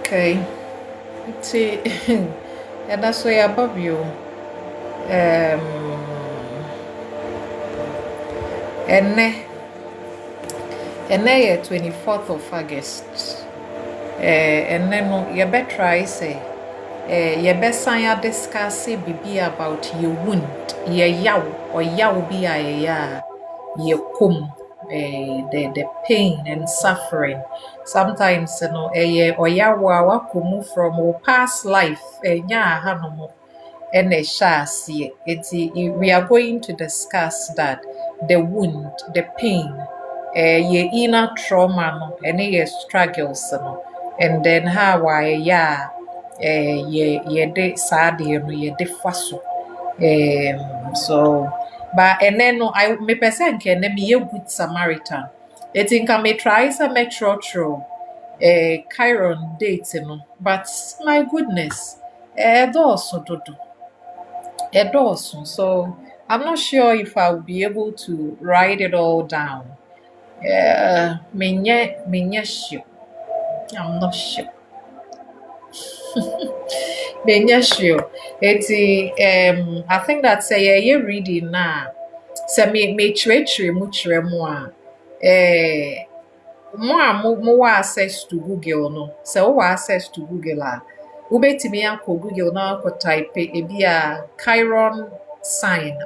Okay. See, and that's why above you. And and now 24th of August. And then you better try say. You better ya discuss bibi about your wound, your yaw or yaw be a your kum, the pain and suffering. Sometimes or yawa kumu from our past life, nya hanomo. And a shasi. We are going to discuss that the wound, the pain, your inner trauma, no, and your struggles, no, and then how ye de sad, ye de faso. So, but and then no, I me person can be a good Samaritan. I think I may try some metro true, chiron date, but my goodness, those so do. So I'm not sure if I'll be able to write it all down. Menye sure. I'm not sure. Menye sure. I think that say yeah reading now. Say me chere mu chere mu a. Mo access to Google no. Say wo access to Google a. Wobetimi akọ Google na akọ type ebi a chiron sign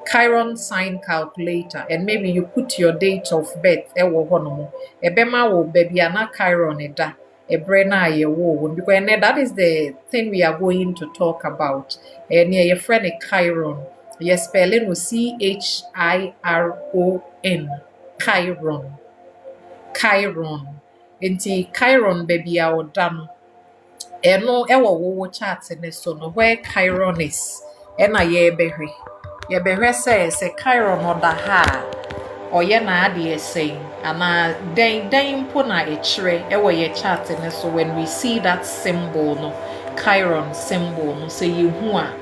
chiron sign calculator, and maybe you put your date of birth ewo honomo ebema wo baby na chiron eda ebre na ye wo because that is the thing we are going to talk about. And your friend a chiron, your spelling was chiron. Chiron enti chiron baby a odano eno ewo wo chart ne so no where chiron is ena ye behwe say chiron oda ha oye na ade say ana den mpo na echire ewo ye chart ne so when we see that symbol no chiron symbol no say yehu a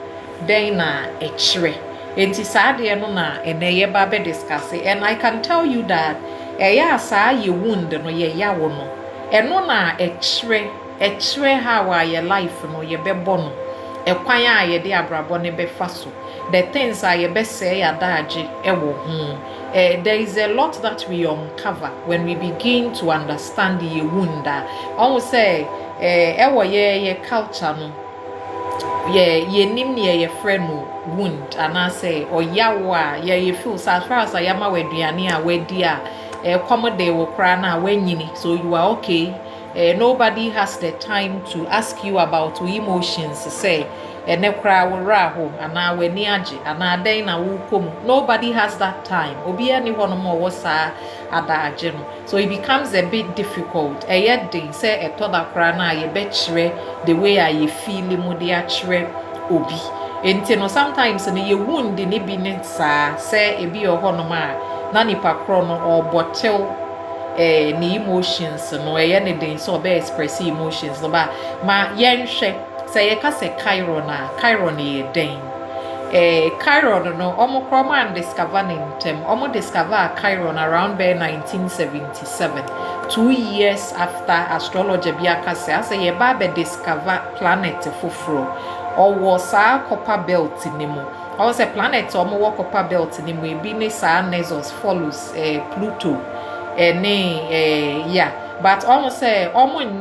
den na echire enti saade no na ene ye ba be discuss, and I can tell you that eya sa ye wound no ye yawo no eno na echire how your life no ye bebo no ekwan a ye de abrabo ne befa so, the things a ye be say adaje ewo there is a lot that we uncover when we begin to understand the wound. Almost say ewo ye culture no ye nim ye friend no wound and I say or yawa ye feel so as far as I am aduane a wedi a common day wo kra na wenyini, so you are okay. Nobody has the time to ask you about your emotions. Say, nobody has that time. So it becomes a bit difficult. Say the way I feel obi. Sometimes you wound in say ebi na nipa krono or bottle ni emotions no anything so be express emotions no ba ma yenhwe say you ka say chiron ye den chiron no omo kromo and discover ntem omo discover chiron around by 1977, 2 years after astrology bia say ye ba be discover planet foforo or was a copper belt ni mu. I was a planet omo copper belt ni mu ebi ne sa as follows Pluto but almost say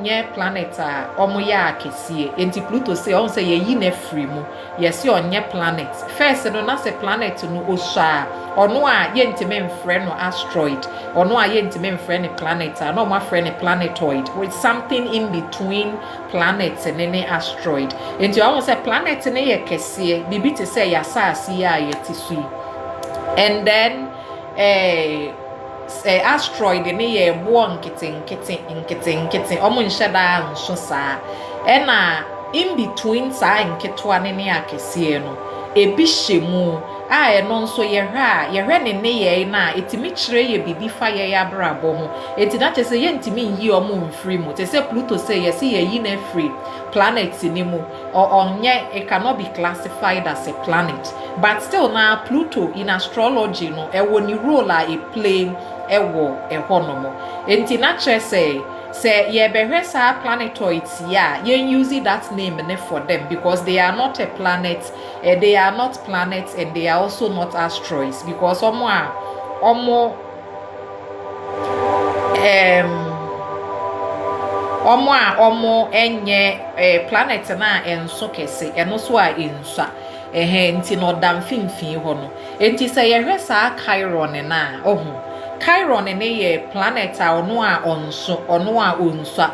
nye planet ya akesie enti Pluto say almost say ye na free mu yes onye planet first no na say planet no osha ono a ye ntime mfre no asteroid ono a ye ntime mfre ne planet no ma frɛ ne planetoid, with something in between planets and any asteroid. Enti almost say planet ne ye kesie bibi te say ya saasi ya ye tisui, and then asteroid ne ye bo nkete omo nhyeda nso saa ena in between saa nketwa ne akesie no ebi hyemu a eno nso ye hwe ne ye na etimi kire ye bibi fa ye abrabo ho eti na chese ye ntimi yi omo mfiri mu te se Pluto say ye see ye yi na free planet ni mu onye it cannot be classified as a planet, but still now Pluto in astrology no e woni role a play ewo ehonomo enti na chese Say ye behwe sa planetoids yeah, yen use that name for them because they are not a planet, they are not planets and they are also not asteroids because omo enye planet na enso kese eno so a ensa nti no dam finfin ho no enti se ye hwe sa chiron na chiron ne ye planet a ono a onso a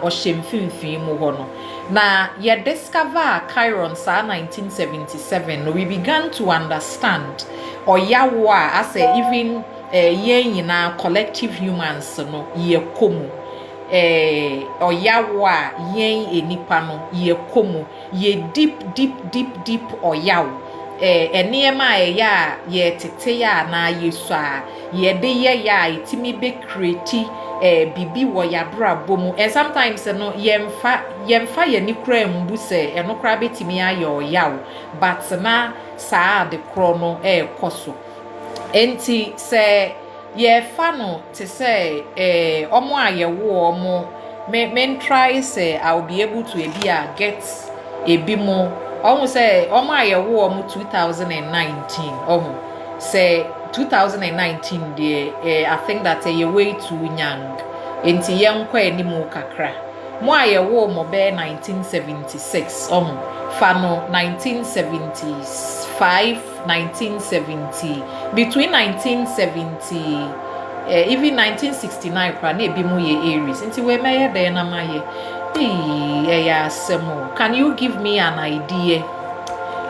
ohye finfin mu ho no na ye discover chiron sa 1977 no we began to understand oyawo a as even yen nyina collective humans no ye komu oyawo a yen enipa no ye komu ye deep oyawo enema ya ye tete ya na yesu a ye de ye ya itimi be create bibi wo ya brabo mu and sometimes no yemfa ye ni kra mbu se eno kra betimi aye oyawo but na saa de kro no koso enti se ye fa no te say omo ayewo omo men try say I will be able to get ebi mo omo say omo ayewo omo 2019 omo say 2019 dey I think that a way too young enti yenkwa animu kakra mo ayewo mo be 1976 omo fa no 1975 1970 between 1970 even 1969 kwa na ebi mu ye Aries nti we meye dey na maye ya semo. Can you give me an idea?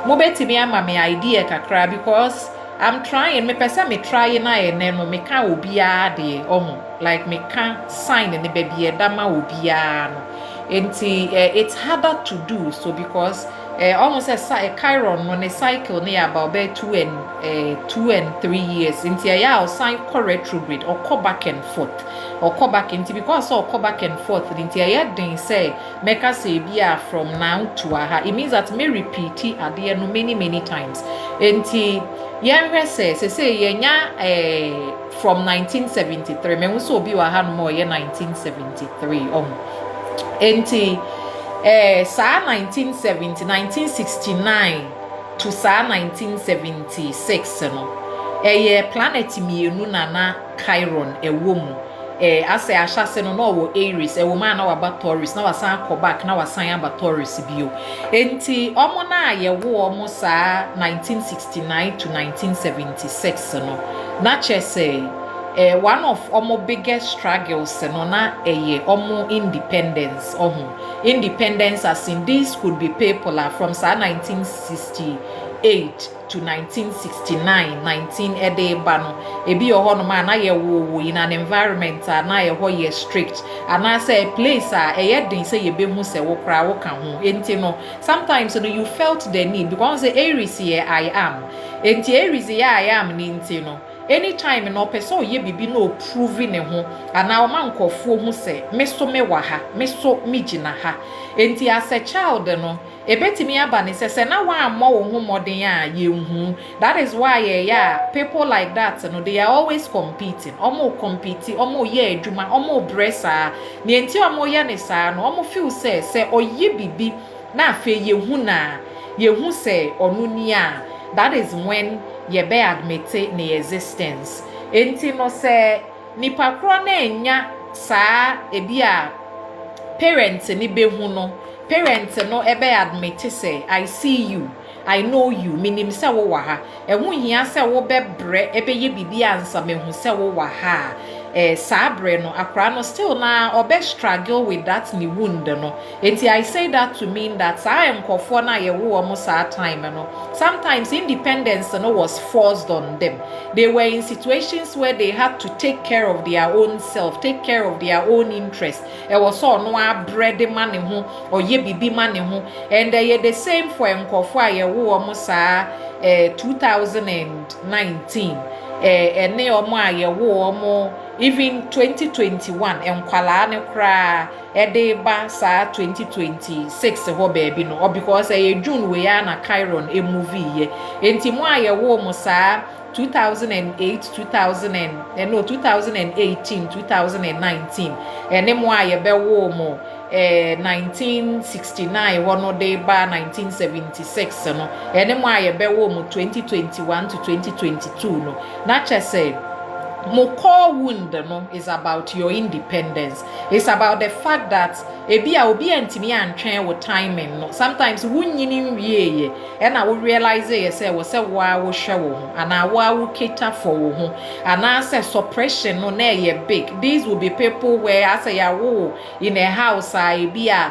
Mo betimi ama me idea kakra because I'm trying me pesa me try na no me ka obi a de like me ka sign ne baby e dama obi a no enti it's harder to do so because almost a chiron on a cycle near about 2 and 3 years into a year sign retrograde or come back and forth or come back into because or come back and forth into a year then say make us say be from now to aha it means that may repeat it at the end many times into yeah say yenya from 1973 me so be wa han more year 1973 enti sa 1970 1969 to sa 1976 no planet mienu na chiron ewo mu ase ahase no na wo Aries ewo ma na wa Taurus na wasan ko back na wasan aba Taurus bio enti omo na ayewo omo sa 1969 to 1976 no na chese one of omo biggest struggles no na omo independence independence as in this could be people from 1968 to 1969 19 ba no ebi no ma na ye wo in an environment na ye ho ye strict and I say place den say ye be hu say wo kra wo ka ho enti no sometimes no you felt the need because the Aries here I am enti Aries here I am ni enti no anytime no person ye bibi no prove ne ho ana o man kofo hu se me so me wa ha me so me gina ha enti as a child no ebetimi aba ne se na wa ammo wo hu modern a ye hu that is why people like that no they are always competing omo compete omo ye adwuma omo bressa ne enti omo ye ne sa no omo feel se oye bibi na afa ye hu se onu ni a that is when ye be admit ne existence enti no se nipa kro na enya saa ebi a parents ni be hu no parents no ebe admit say I see you I know you minim se wo wa ha ehun hia se wo be bre ebe ye bibi ansa me hu se wo wa ha sabre no akra no still na obe struggle with that ni wound no enti I say that to mean that I am kofo na ye wo mo sa time no sometimes independence no was forced on them they were in situations where they had to take care of their own self take care of their own interest e was so no bread man ho or ye bibi man ho and they the same for nkofo a ye wo mo sa 2019 ene omo a ye wo omo even 2021 enkwala ne kra ede ba sa 2026 ho baby no, or because June we ya na chiron a movie ye enti mo a ye wo mo sa 2008 2000 no 2018 2019 ene mo a ye be wo mo 1969 wono de ba 1976 no ene mo a ye be wo mo 2021 to 2022 no na chese mo core wound no is about your independence. It's about the fact that ebi a obi antimi antwen wo timing no sometimes wunyini wie and I will realize say wo say wo a wo hwe wo ho ana wo a wo cater for wo ho ana say suppression no na ye big. These will be people where I say ya wo in a house ebi a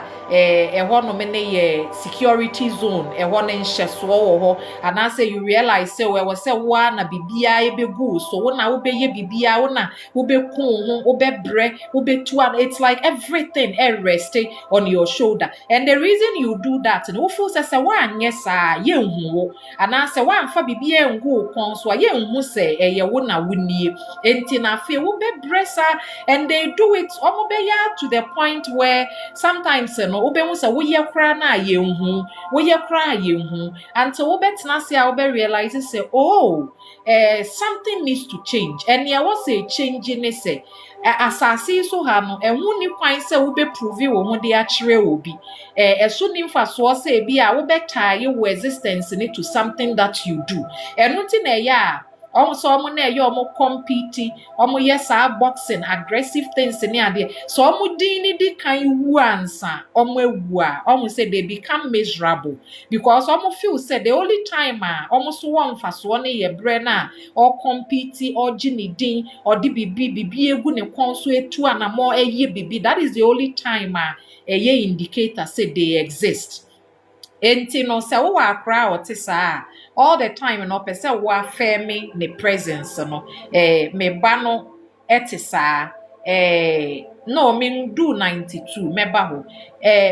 ho no me ne security zone ho ne nhyeso wo ho ana say you realize say we say wo na bibia e begu so wo na wo be ye bibia wo na wo be kun ho wo be bre wo be tu. It's like everything rest on your shoulder, and the reason you do that no feel say one yes ye nhu and I say one fa bibia nhu kon so ye nhu say ye wo na woni enti na fe wo be bresa, and they do it omo be ya to the point where sometimes no wo be hu say wo ye kra na ye nhu wo ye kra ye nhu until wo betina say wo be realize say oh something needs to change, and there was a change in say asase so ha no ehun ni kwan se wo be prove wo ho de a kire wo bi eso ni mfa so se bi a wo be tie wo existence ni to something that you do enu ti na ya so omo na ye omo compete omo yes boxing aggressive things ni ade so omo din ni di kan wu ansa omo ewu a omo say they become miserable because omo feel say the only time omo so won fa so na ye bre na or compete or gini din or di bibi egu ne kon so etu anamo eye bibi. That is the only time eye indicator say they exist. Enti no se wo akra o te saa all the time no pese wo afirm ne presence no me ba no ete saa no me do 92 me ba ho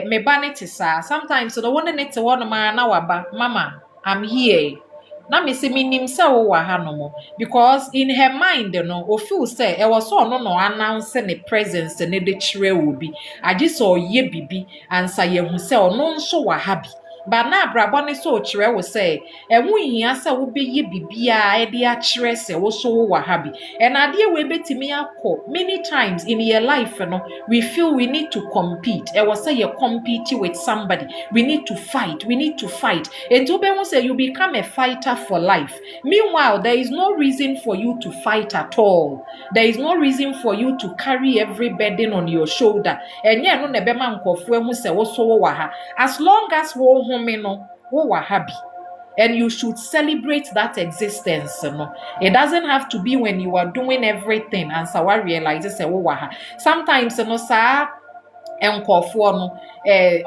me ba ne te saa sometimes so the one ne te wo no ma na waba mama I'm here na me se minim se wo wa ha no mo because in her mind no o feel say e was so no announce ne presence ne de kire wo bi agi so ye bibi ansa ye hu se ono nso wa ha bi ba na abrabọ ne so kire wo say enwu hia se wo be ye bibia e de a kire se wo so wo wa ha bi and ade we betimi akọ many times in your life no we feel we need to compete e was say you compete with somebody we need to fight and to be say you become a fighter for life. Meanwhile, there is no reason for you to fight at all. There is no reason for you to carry every burden on your shoulder. And yeah, no nebema nkofwe mu se wo so wo wa ha. As long as wo home no wo wa happy. And you should celebrate that existence. No? It doesn't have to be when you are doing everything and so I realize say wo wa ha. Sometimes no sa enkofo no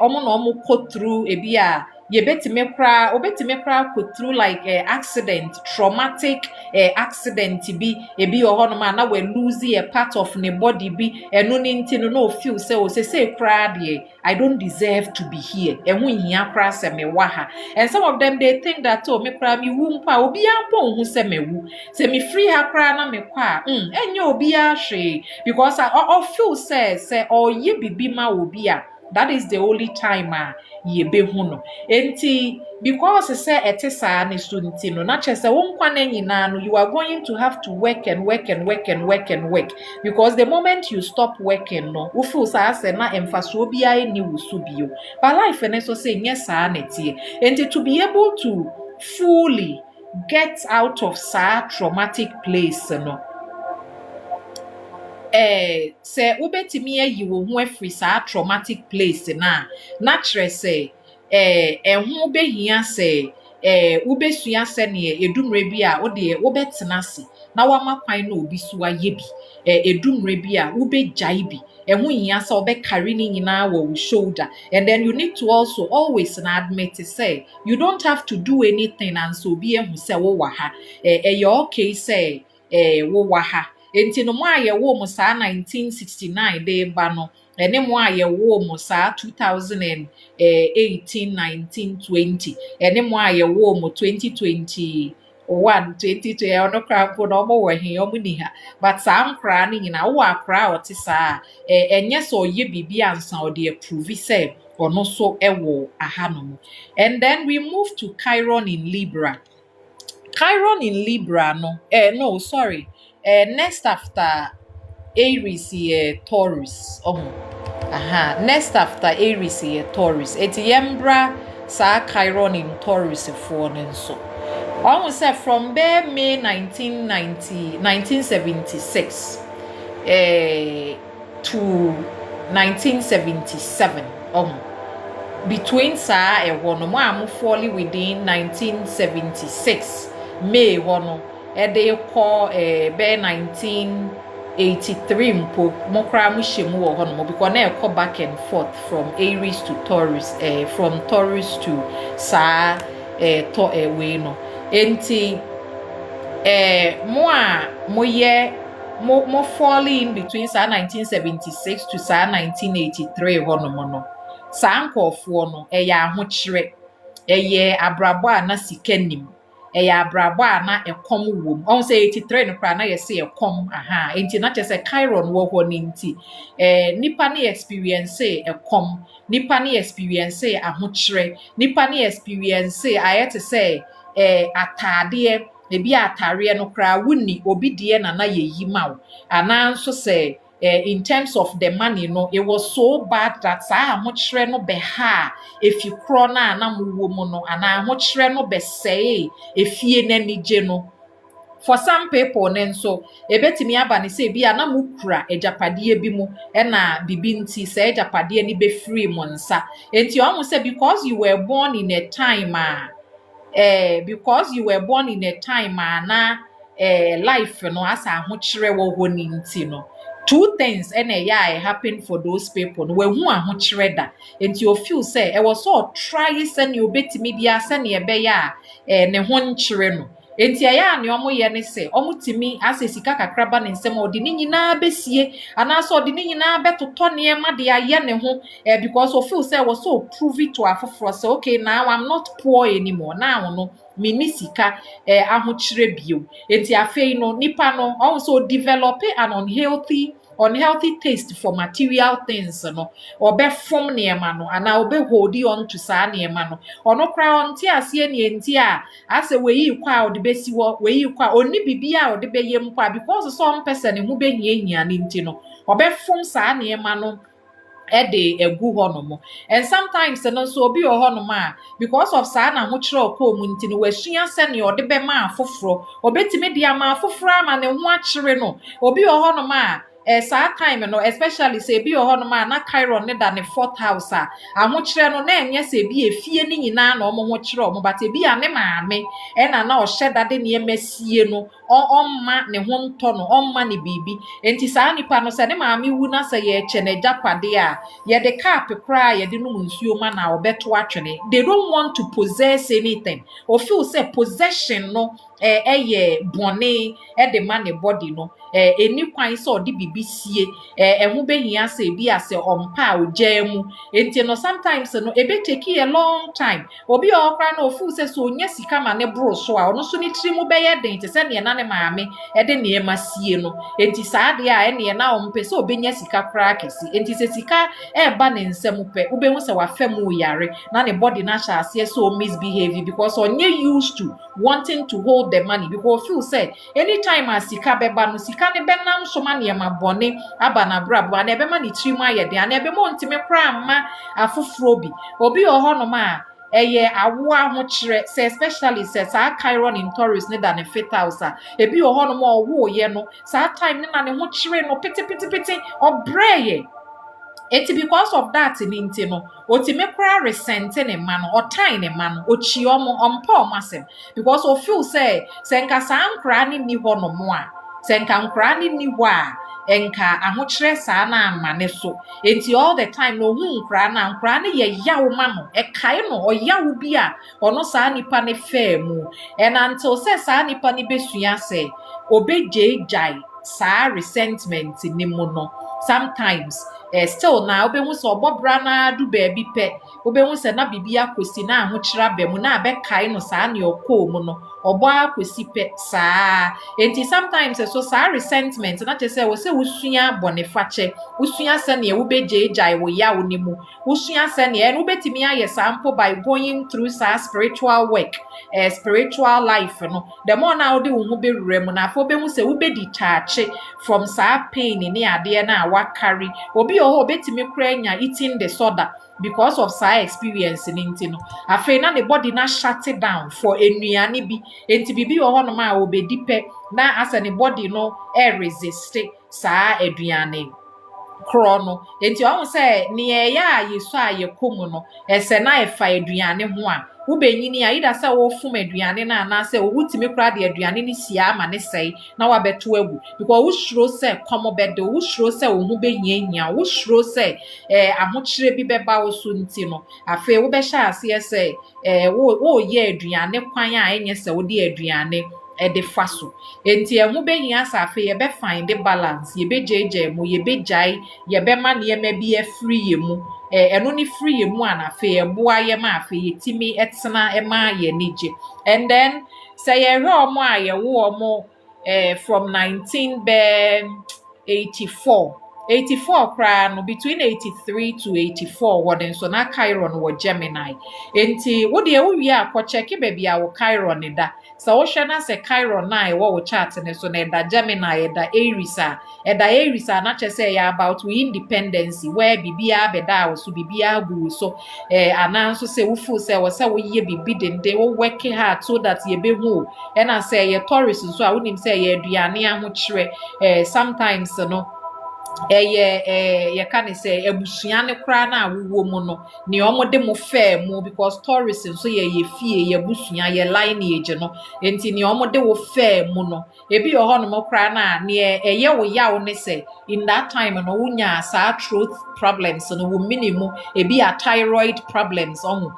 omo no omo go through ebi a ye betime kra go through like accident traumatic accident bi ebi ohono ma na we lose a part of the body bi eno ni ntino no feel say o say kra de I don't deserve to be here ehun hia kra se me wa ha, and some of them they think that oh me kra mi wu mpa obi ampo hu se me wu se me free ha kra na me kwa enye obi a hwe because I feel say or ye bibi ma obi a that is the only time ye be hu no enti because say etisa ne studenti no na chese won kwa na nyina no you are going to have to work because the moment you stop working no wo feel say na emfaso obi a ni wusu bio but life ne so say yes na tie enti to be able to fully get out of such traumatic place no say ubetimi ayi wo ho afri sa traumatic place na kire say ehun behia say ubesua se ne edumre bi a wo de wo betena se na wama kwan na obi so aye bi edumre bi a wo bejai bi ehun hia say obe carry ni nyina wo shoulder, and then you need to also always admit say you don't have to do anything and so be ehun say wo wa ha your okay say wo wa ha. Enti no mo aye wo mo sa 1969 de ba no ene mo aye wo mo sa 2018 19 20 ene mo aye wo mo 2022 1 2020 ono kra mpo no mo wo he omo ni ha but saa nkra ni nyina wo akra o te saa enye so ye bibi ansa o de approve say ono so ewo ahanom. And then we move to Chiron in Libra. Chiron in Libra no no sorry next after Aries Taurus next after Aries Taurus eti yembra saa Chiron in Taurus for no nso almost say from May 1976 to 1977 between saa no mo am falling within 1976 May hono de call be 1983 mpo mo kra mo hyemu wo hono because na e back and forth from Aries to Taurus from Taurus to saa we no enti mo falling in between saa 1976 to saa 1983 hono mo no saa nkofo no ya ahokyere abrabo a na sikanim abrabo a na ekom wom on say 83 no kra na ye say ekom enti na chese Chiron wo ho ni nti nipa na experience ekom nipa na experience ahokyere nipa na experience ayete say atade ebi atare no kra wuni obi de na ye yimaw ana nso say in terms of the money no it was so bad that saa ahokyere no beha efi kro na muwo mu no ana ahokyere no besee efie nanije no for some people nenso ebetimi aba ne say bia na mukura ejapade bi mu na bibi nti say ejapade ni be free mo nsa enti o say because you were born in a time because you were born in a time na life no asa ahokyere wo ho ni nti no two things happen for those people we hu ahokyere da enti you feel say e was so try send you betimi bia send e be ya ne ho nkyere no enti aya ne omo ye ne se omo timi asesika kakraba ne nsem odi ni nyina besie ana so odi ni nyina betoto ne ma de aye ne ho because of feel say was so prove it to afoforo say okay now I'm not poor anymore now no mini sika ahokyere bio enti afei no nipa no also develop an unhealthy taste for material things no obe form niema no ana obe hold on to saa niema no ono kra onti ase ne enti a ase weyi kwa odi besi wo weyi kwa oni bibia odi beyem kwa because some person hu behia ne enti no obe form saa niema no ede egu honomo and sometimes no so obi honomo because of saa na ho kire okomu nti no wasua se ne ode be ma afoforo obetime dia ma afoforo ama ne ho akire no obi honomo saa time no especially say bi honomo na Chiron ne da ne fourth house aho kire no na enye se bi efie ni nyina na omo ho kire omo but bi a ne maame na o hyedade ne emasie no omma ne ho nto no omma ne bibi enti saa nipa no se ne maame wu na se ye eche na japade a ye de cap kra ye de no nsuo ma na obeto atwene they don't want to possess anything or feel say possession no bone de ma ne body no eni kwan so de bibisie ho behia se bi ase ompa ojamu enti no sometimes no ebe take a long time obi okra na ofu se so onya sika ma ne bro so a ono so ni trimu be ye den te se ne na ne maame de ne masie no enti saa de a ne na ompe se obenya sika kra kesi enti se sika ba ne nsem pe obehu se wa famu yare na ne body na sha ase so misbehave because onye used to wanting to hold the money because feel say anytime as sika beba no sika ne benam so ma ne ma bone aba na brabo na ebe ma ne trimu ayede na ebe mo ntime kra ma afoforo bi obi ohono ma eye awo ahokyere say especially say saa Chiron in Taurus ne da ne fit house ebi ohono ma owo ye no saa time ne na ne ho kyere no piti obreye. It's because of that in no otime kra resent ne man or time ne man ochi omo ompa omasem because o feel say nka saa nkra ni ho no mo a nka nkra ni ho a enka ahokyere saa na ama ne so enti all the time no hu nkra na ye yawo ma no kai no oyawo bi a ono saa nipa ne fa mu and until say saa nipa ni besua say obejejai saa resentment ni mu no sometimes still na obehu se obobra na du baabi pe obehu se na bibia akosi na ahokyera ba mu na abɛkae no saa ne okɔ mu no obo akosi pe saa enti sometimes so saa resentment na te se wo se wusua bɔnefakyɛ wusua se ne wo begyeegyae wo yawo ne mu wusua se ne no betimi ayɛ sample by going through saa spiritual work spiritual life no the more na wo de wo ho bewura mu na afo behu se wo bedi taache from saa pain ne ade na wa carry obi obetimi kura nya eating disorder because of saa experience ni nti no afei na the body na shut it down for enuane bi enti bibi ho no ma obedi pe na asa ne body no resist saa aduane kro no enti o say ne ya yesu ayekomu no ese na efa aduane ho a wo benyini a ida say wo fom aduane na na say wo wutimi kra de aduane ni sia ama ne sei na wa beto agu because wo shuro say komo bede wo shuro say wo hu benyanya wo shuro say ahokyere bi beba wo so nti no afi wo be sha ase say wo ye aduane kwan a enye say wo de aduane de faso enti emu behia safe ye be find the balance ye be jeje mu ye be jai ye be ma ne ma bi free ye mu eno ni free ye mu anafe eboa ye ma afe ye timi etena ema ye nije and then say ye hwe omo a ye wo omo from 1984 kra no between 83 to 84 woden so na chiron wo Gemini enti wo de wo wi akọ check baby a wo chiron da so wo hwe na se chiron na wo chart ne so na da Gemini da Aries na che say ya about we independence where bibia beda wo so bibia gu so anan so say wo feel say wo ye bibi dende wo work hard so that ye be hu e na say ye Taurus so a wonim say ye aduane ahokyere sometimes no ye can say ebusua ne kra na awuwo mu no ne omode mo fair mu because Taurus so ye fie ye busua ye lineage no enti ne omode wo fair mu no ebi yo ho no mo kra na ne ye wo yawo ne say in that time no wunya sa truth problems no wo minimum ebi a thyroid problems on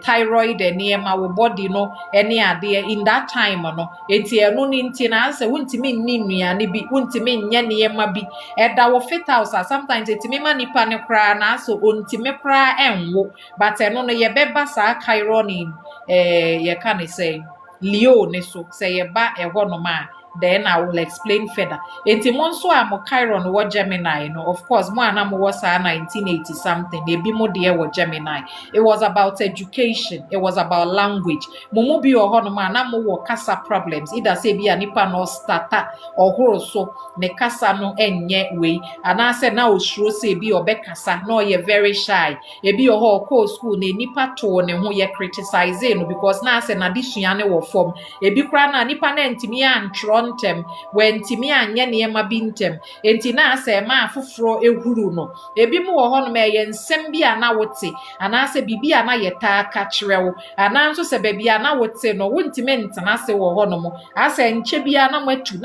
thyroid ne ma wo body no ene ade in that time no enti eno ni nti na say wuntimi nni nnuane bi wuntimi nya ne ma bi eda wo fit house sometimes etimi ma nipa ne kra na so ontimi kra enwo but eno no ye beba sa chiron ye can say Leo ne so say ye ba ho no ma then I will explain further. Enti mo nso a mo chiron wo Gemini no of course mo ana mo was 1980 something e bi mo de wo Gemini. It was about education, it was about language. Mo bi ho no ma na mo wo kasa problems either say bi anipa no starter ohoro so ne kasa no enye we ana say na osuro say bi obekasa no ye very shy. E bi ho ko school ne nipa to ne ho ye criticize no because na say na disua ne wo form. E bi kra na nipa na ntimi antro ntem when timi anye ne ma bi ntem enti na ase ma afoforo ehuru no ebi mu wo ho no ma ye nsem bi ana wote ana ase bibi ana ye ta ka kirewo ana nso se baby ana wote no wontime ntena ase wo ho no mo ase nche bi ana matu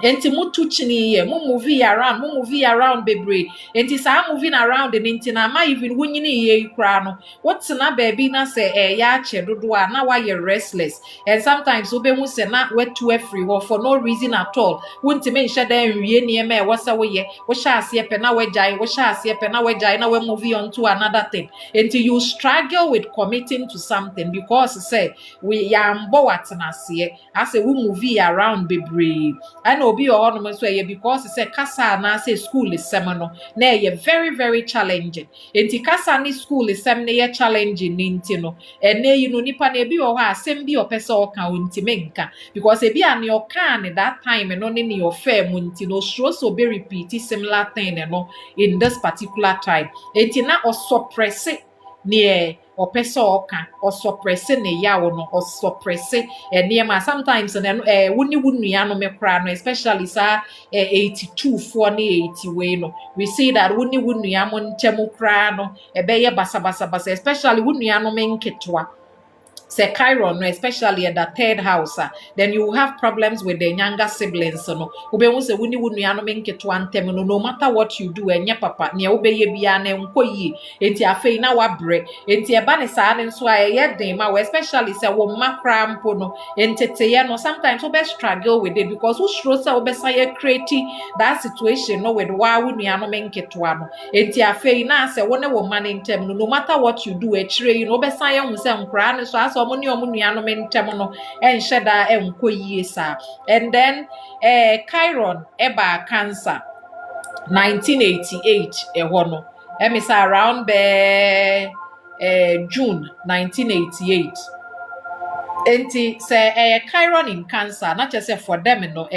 enti mutu chini ye mu movie around bebre enti sa moving around the enti na ma even wunyini ye kra no what's na baby na say ya che dodo a na wa ye restless and sometimes obe hu se na wetu free for no reason at all wuntime nhye dan wie ne ma e wasa wo ye wo sha ase pe na we jai na we move on to another thing enti you struggle with committing to something because say we yambo watna se ase we movie around bebre and obi ohonom so ye because say kasa na say school is semino na ye very very challenging enti kasa ni school is sem na ye challenging nti no ene yi no nipa na ebi o ha asem bi opese o kan nti menka because ebi an your can that time no ni your fair mu nti no so be repeat similar thing no in this particular time enti na o suppress ne opese oka o suppress ne yawo no o suppress enema sometimes wuni wunua no mekra no especially sa 82 for ne 80 we no we see that wuni wunua mo ntemu kra no ebe ye basa especially wunua no menketwa say chiron no especially at the third house then you have problems with the younger siblings no wobɛhu sɛ woni wo nuanom nketewa ntɛm no matter what you do ɛnyɛ papa nea wobɛyɛ bia na nkɔ yie enti afei na wabrɛ enti ɛba ne saa ne nso a ɛyɛ den ma wo especially sɛ wo mma koraa mpo no nteteyɛ no sometimes wobɛ struggle with it because wosuro sɛ wobɛsa yɛ create that situation no with wa wo nuanom nketewa no enti afei na sɛ wo ne wo mma ne ntɛm no matter what you do akyire yi no wobɛsa yɛ hu sɛ nkoraa ne so asɛ ɔmo ne ɔmo nuanom ntɛm no ɛnhyɛ da ɛnkɔ yie saa and then chiron eba cancer 1988 ɛhɔ no ɛmi sɛ around June 1988 enti sɛ chiron in cancer na kyerɛ sɛ for them no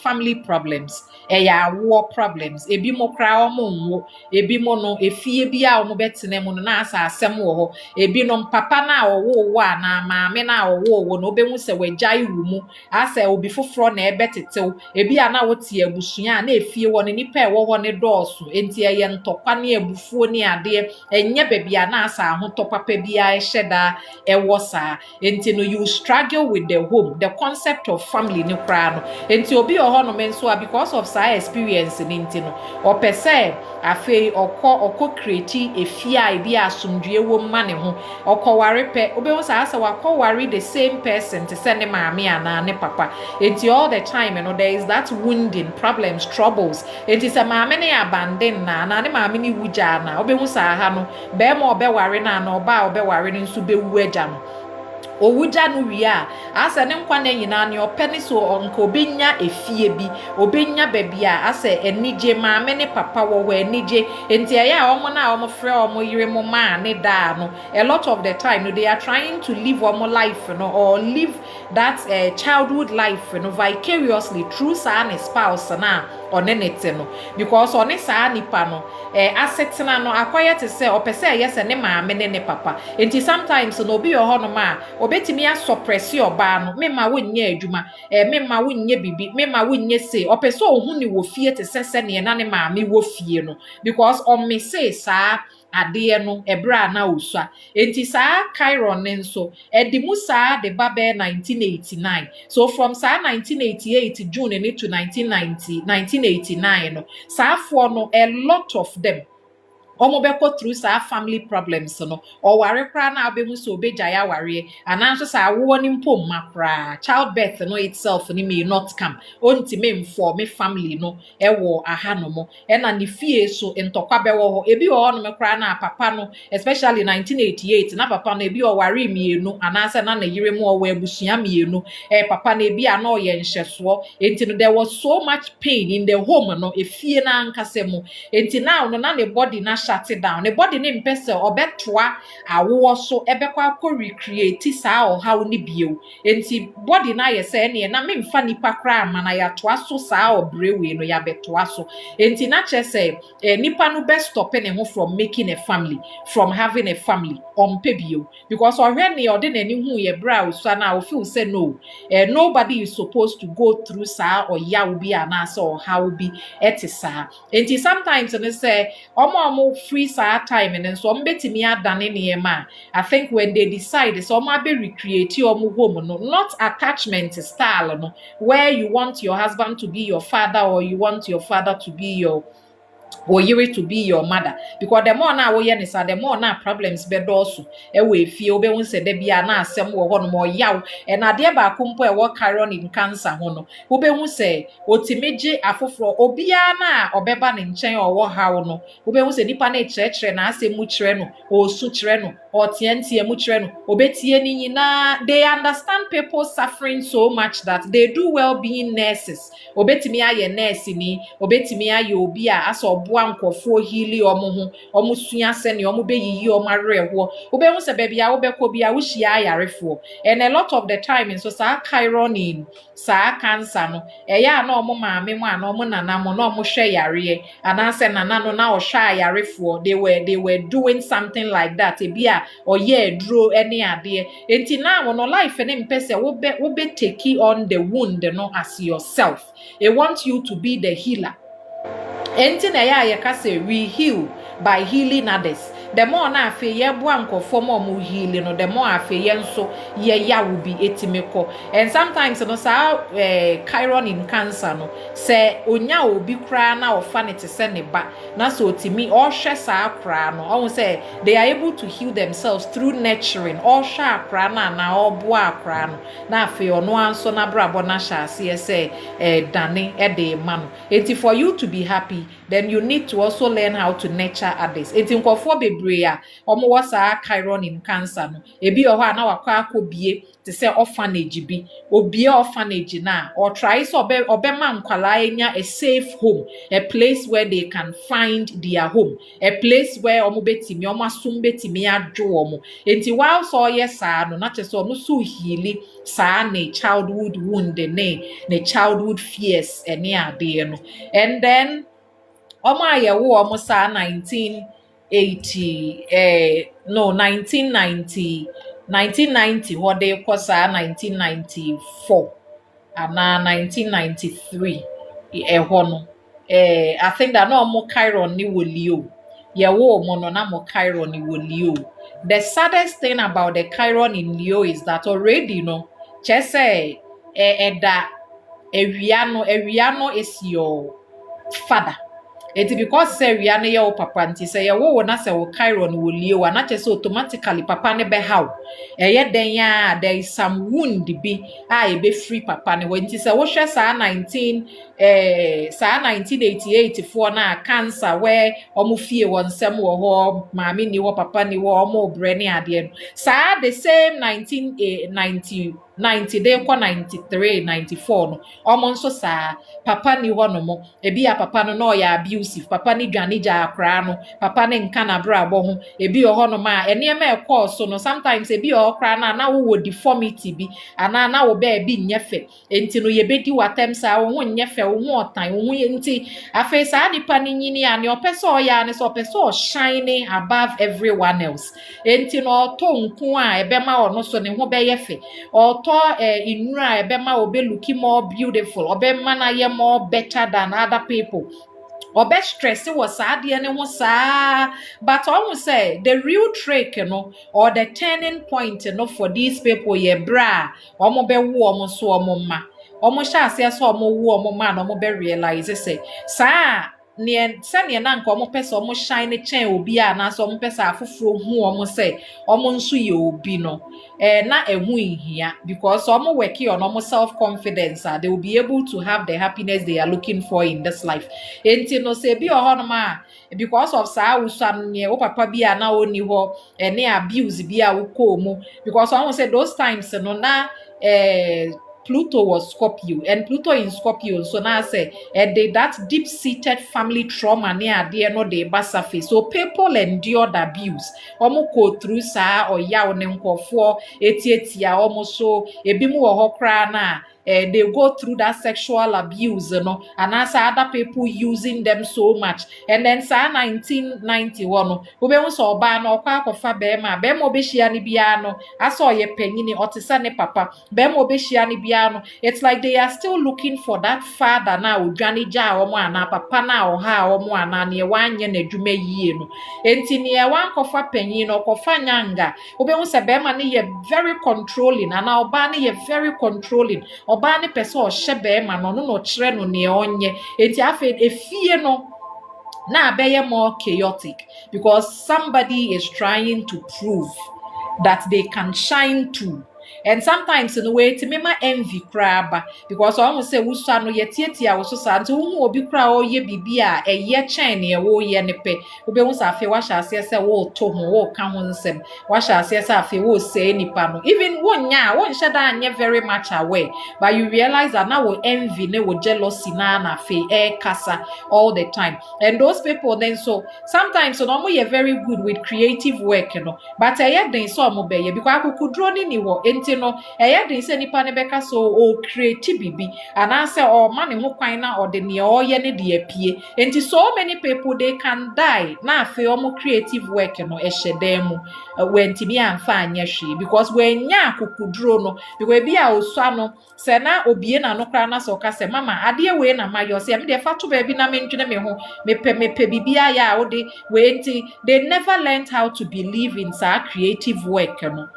family problems war problems ebi mo kra omo nwo ebi mo no efie bi a omo betene mo no na asa asɛm wɔ hɔ ebi no papa na owo a na maame na owo no obehu sɛ wagyae wu mu asa obi foforo na ɛbɛtetew ebi a na wote abusua na efie wɔ ne nipa ɛwɔ hɔ ne dɔɔso enti ntɔkwa ne abufuo ne adeɛ ɛnyɛ baabi a na asa ahotɔ papa bi a ɛhyɛ da ɛwɔ saa enti no you struggle with the home the concept of family ne kra no enti obi wɔ hɔ no nso a because of saa experience ne nti no ɔpɛ sɛ afei ɔkɔ create efie a ebi asomdue wɔ ma ne ho ɔkɔware pɛ obehu saa sɛ wakɔware the same person te sɛ ne maame ana ne papa enti all the time no there is that wounding problems troubles enti sɛ maame ne abandon na ne maame ne wugya na obehu saa ha no bɛrima ɔbɛware na ɔba a ɔbɛware no nso bɛwu agya no owuja no wie a asa ne nkwa na nyina ne opɛ ne so onka obenya efie bi obenya baabi a asa enije maame ne papa wo enije enti ya omo na omo frɛ omo yire mo ma ne da no a lot of the time no they are trying to live omo life no or live that childhood life no vicariously through sa ne spouse na onenete no because one saa nipa no asetena no akwaya te se opese yes ne maame ne papa enti sometimes no obi ho no ma obetimi asuppress oba no mema wonnya adwuma mema wonnya bibi mema wonnya se opese ohun ni wo fie te se ne na ne maame wo fie no because on me say saa ade no ebra na osua enti saa chiron ne nso edimu saa de babe 1989 so from saa 1988 June ne to 1989 no saa for no a lot of them omo beko through sa family problems no or ware kra na abehu so obeja ya ware ananso sa wo ni mpom makra childbirth no itself ni may not come onti me inform me family no ewo aha no mo e na ne fie so ntokwa bewo ho ebi wo no me kra na papa no especially 1988 na papa no ebi o ware mienu ananse na na yire mu o wa abusua mienu papa na ebi a na o ye nhyeso enti no there was so much pain in the home no efie na ankasemu enti now no na ne body na shut it down. The body name pese obetwa awo so ebekwa ko recreate saa o how ni bio. Enti body na ye se ne na memfa nipa kra ma na ya toa so saa o brewe no ya betoa so. Enti na che se nipa no best stop ne ho from making a family, from having a family on bio because already or den ani hu ye bra so na o feel say no. Nobody is supposed to go through saa or ya will be anasa or how be etisa. Enti sometimes they say omo free sa time and so betimi adane niema I think when they decide so be recreate your home no not attachment style no where you want your husband to be your father or you want your father to be your or you to be your mother because the more na wo ye ne sa the more na problems be dosu e we fie obe hu se de bia na asem wo ho no mo yaw e na de ba kumpo e wo chiron in cancer ho no obe hu se otimeje afoforo obia na obeba ne nchen o wo hawo no obe hu se nipa na ekyerɛkyerɛ na asem mu kyerɛ no o su kyerɛ no o tiantie mu kyerɛ no obetie ni nyina they understand people suffering so much that they do well being nurses obetimi aye nurse ni obetimi aye obi a aso nkofo hili omo sua se ne omo beyiyi omo arewo obehu se baabi a wobekọ bia wo hia ayarefo and a lot of the time so sa chiron in sa cancer no eya na omo maame mu ana omo nana mo na omo hwe yare ananse nana no na o hwe ayarefo they were doing something like that ebia oye duro ene ade enti na no life ne mpese wo be take on the wound no as yourself. They want you to be the healer. Enti na ya ka say we heal by healing others. the more na afe ye boa nkofo mo mo heal no the more afe ye nso ye ya will be etimeko. And sometimes no sa chiron in cancer no se onya obi kra na ofa ne te se ne ba na so otimi o hwe sa kra no o say they are able to heal themselves through nurturing o hwe akra na o boa akra no na afe ono anso na brabo na hya se say dane de ma no. Enti for you to be happy, then you need to also learn how to nurture others. Enti nkofo bebre a omo wo sa chiron in cancer no ebi o ho na wakwa akobie te say orphanage bi obie orphanage na or try so obema nkwala enya a safe home, a place where they can find their home, a place where omo betimi omo asum betimi adwo omo. Enti while so yes no na so no so healing sa ne childhood wound ne childhood fears ene ade no. And then omo ayewo omo sa 1990 what they call 1994 and 1993 no I think that no more chiron ni wolio ye wo mo no na mo chiron ni wolio. The saddest thing about the chiron in Leo is that already just say that ewiano is your father. It's because say we are near your papa and say ya wo na say wo chiron wo Leo and not just automatically papa ne be how yet then ya there is some wound be be free papa ne when say wo hwe sa 1988 na cancer where omo fie won sem wo ho maami ni wo papa ni wo omo bre ne ade no sa the same 1990 dey kwa 93 94 no omo nso sa papa ni ho no mo ebi ya papa no ya abusive papa ni dwane ja akra no papa ne nka na bra bo ho ebi ho no ma ene ma e course no sometimes ebi okra na wo deformity bi ana na wo be bi nyefe enti no ye bedi watem sa wo nyefe wo ho otan wo enti afa sa nipa ni nyini a ne opeso ya ne so opeso shining above everyone else enti no to nku a ebe ma ono so ne ho be yefe oto inura ebe ma obe looking more beautiful obe mana ye more better than other people. Or best stress was sad and but almost say the real trick or the turning point for these people bra omo be wo omo so omo ma omo sha se so omo wo omo ma no omo be realize say sa ne na nka omo pese omo shine chain obi a na so omo pese afoforo hu omo say omo nso ye obi no na ehu ihia because omo work on omo self confidence they will be able to have the happiness they are looking for in this life. Enti no say bi ohonoma because of sa usam ne o papa bi a na oni ho ene abuse bi a wo ko because omo say those times no na Pluto was Scorpio, and Pluto in Scorpio. So now I say, that deep-seated family trauma near there no de basafe. So people endured abuse. Omo go through sa or ya onenko for eti almost so ebimu ohokra na. They go through that sexual abuse, and as other people using them so much. And then sa 1991, ube unso ba no kwa kofa bema obeshia ni biano, aso ye penyini otisa ne papa, bema obeshia ni biano. It's like they are still looking for that father na ujani ja omo ana papa na oha omo ana ne wanye na dwuma yie no. Enti ne wan kofa penyini no kofa nyanga. Ube unse bema ni ye very controlling, and oba ni ye very controlling. Oba ne pese o hye ma no no kire no ne onye enti afa efie no na abeye more chaotic because somebody is trying to prove that they can shine too. And sometimes in the way to me my envy crab because I almost say wusa no yetiatia wo so sa nti wo obi kra o ye bibia ye chen ne wo ye ne pe wo be wusa afi wa sha ase se wo to ho wo ka ho nsem wa sha ase se afi wo say nipa no even won hye da anye very much aware but you realize that now wo envy ne wo jealousy na afi kasa all the time. And those people then so sometimes no mo ye very good with creative work but then so mo be ye because akukudro ni wo enti no ɛyɛ de sɛ nipa ne bɛka so o create bibi anaasɛ o ma ne ho kwan na ɔde ne ɔyɛ ne de apie enti so many people they can die na afei ɔmo creative work no ɛhyɛ dan mu wɛntimi amfa anyɛ hwee because wɛnya akokuduro no because ebi a osua no sɛ na obie na no kra na sɛ ɔka sɛ mama adeɛ wei na mayɔ sɛ me de fa to baabi na mentwene me ho mepɛ bibi ayɛ a wode wenti they never learned how to believe in sa creative work no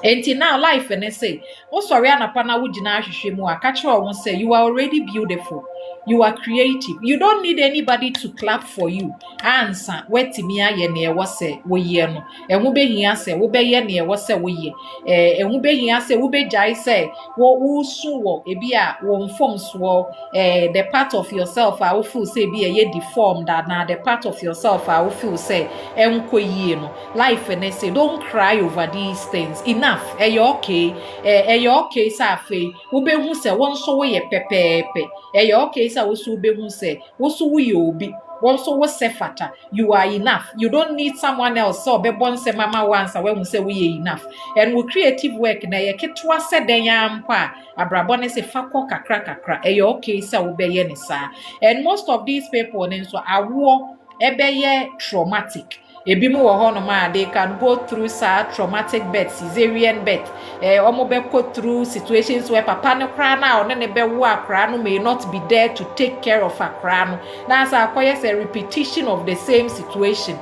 enti now life and say o sorry anapa na wugina ahwehwe mu a ka kyerɛ wo say you are already beautiful. You are creative. You don't need anybody to clap for you. Answer wetimi aye ne ɛwɔ sɛ woyɛ no. Ɛho behia sɛ wobɛyɛ ne ɛwɔ sɛ woyɛ. Ɛho behia sɛ wobɛgyae sɛ wo su wɔ ebi a wo mfom so the part of yourself a wo feel sɛ ebi ɛyɛ deformed na the part of yourself a wo feel sɛ ɛnkɔ yie no. Life and say don't cry over these things. Enough. Ɛyɛ okay. Ɛyɛ okay sɛ afei wobɛhu sɛ wɔn so woyɛ pɛpɛɛpɛ. Ɛyɛ okay sɛ wo so wobɛhu sɛ wo so woyɛ obi wɔn so wo sɛ fata you are enough. You don't need someone else so ɔbɛbɔ nsɛm ama once a wɔhu sɛ woyɛ enough. And with creative work na yɛ ketewa sɛ dan ampa a abrabɔ ne sɛ fa kɔ kakra ɛyɛ okay sɛ wobɛyɛ ne saa. And most of these people ne nso awoɔ ɛbɛyɛ traumatic. Ebi mu wɔ hɔ no ma they can go through traumatic birth, cesarean birth. Omo be go through situations where papa no kra na one ne be wo akra no may not be there to take care of akra no. Na sa akoye a repetition of the same situation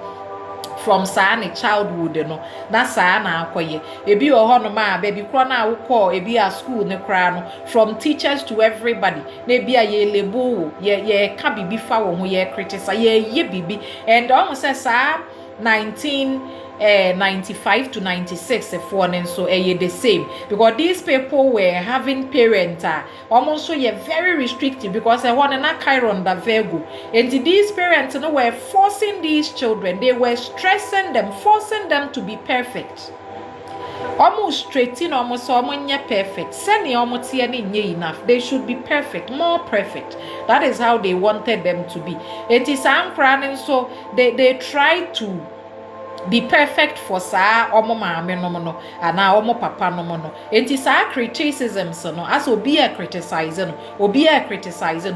from saa ne childhood no na saa na akoye ebi wɔ hɔ no ma baby kro na wo call ebi a school ne kra no from teachers to everybody na ebi a ye lebo ye ka bibi fa wo ho ye criticize ye bibi and almost say saa 1995 to 96 for and so the same because these people were having parents almost so very restrictive because I want na chiron da Virgo and these parents were forcing these children, they were stressing them, forcing them to be perfect. Almost straighten almost perfect. Send almost enough. They should be perfect, more perfect. That is how they wanted them to be. It is crying, so they try to be perfect for sa omo maame no no ana omo papa no no. It is our criticism so no as obi a criticize no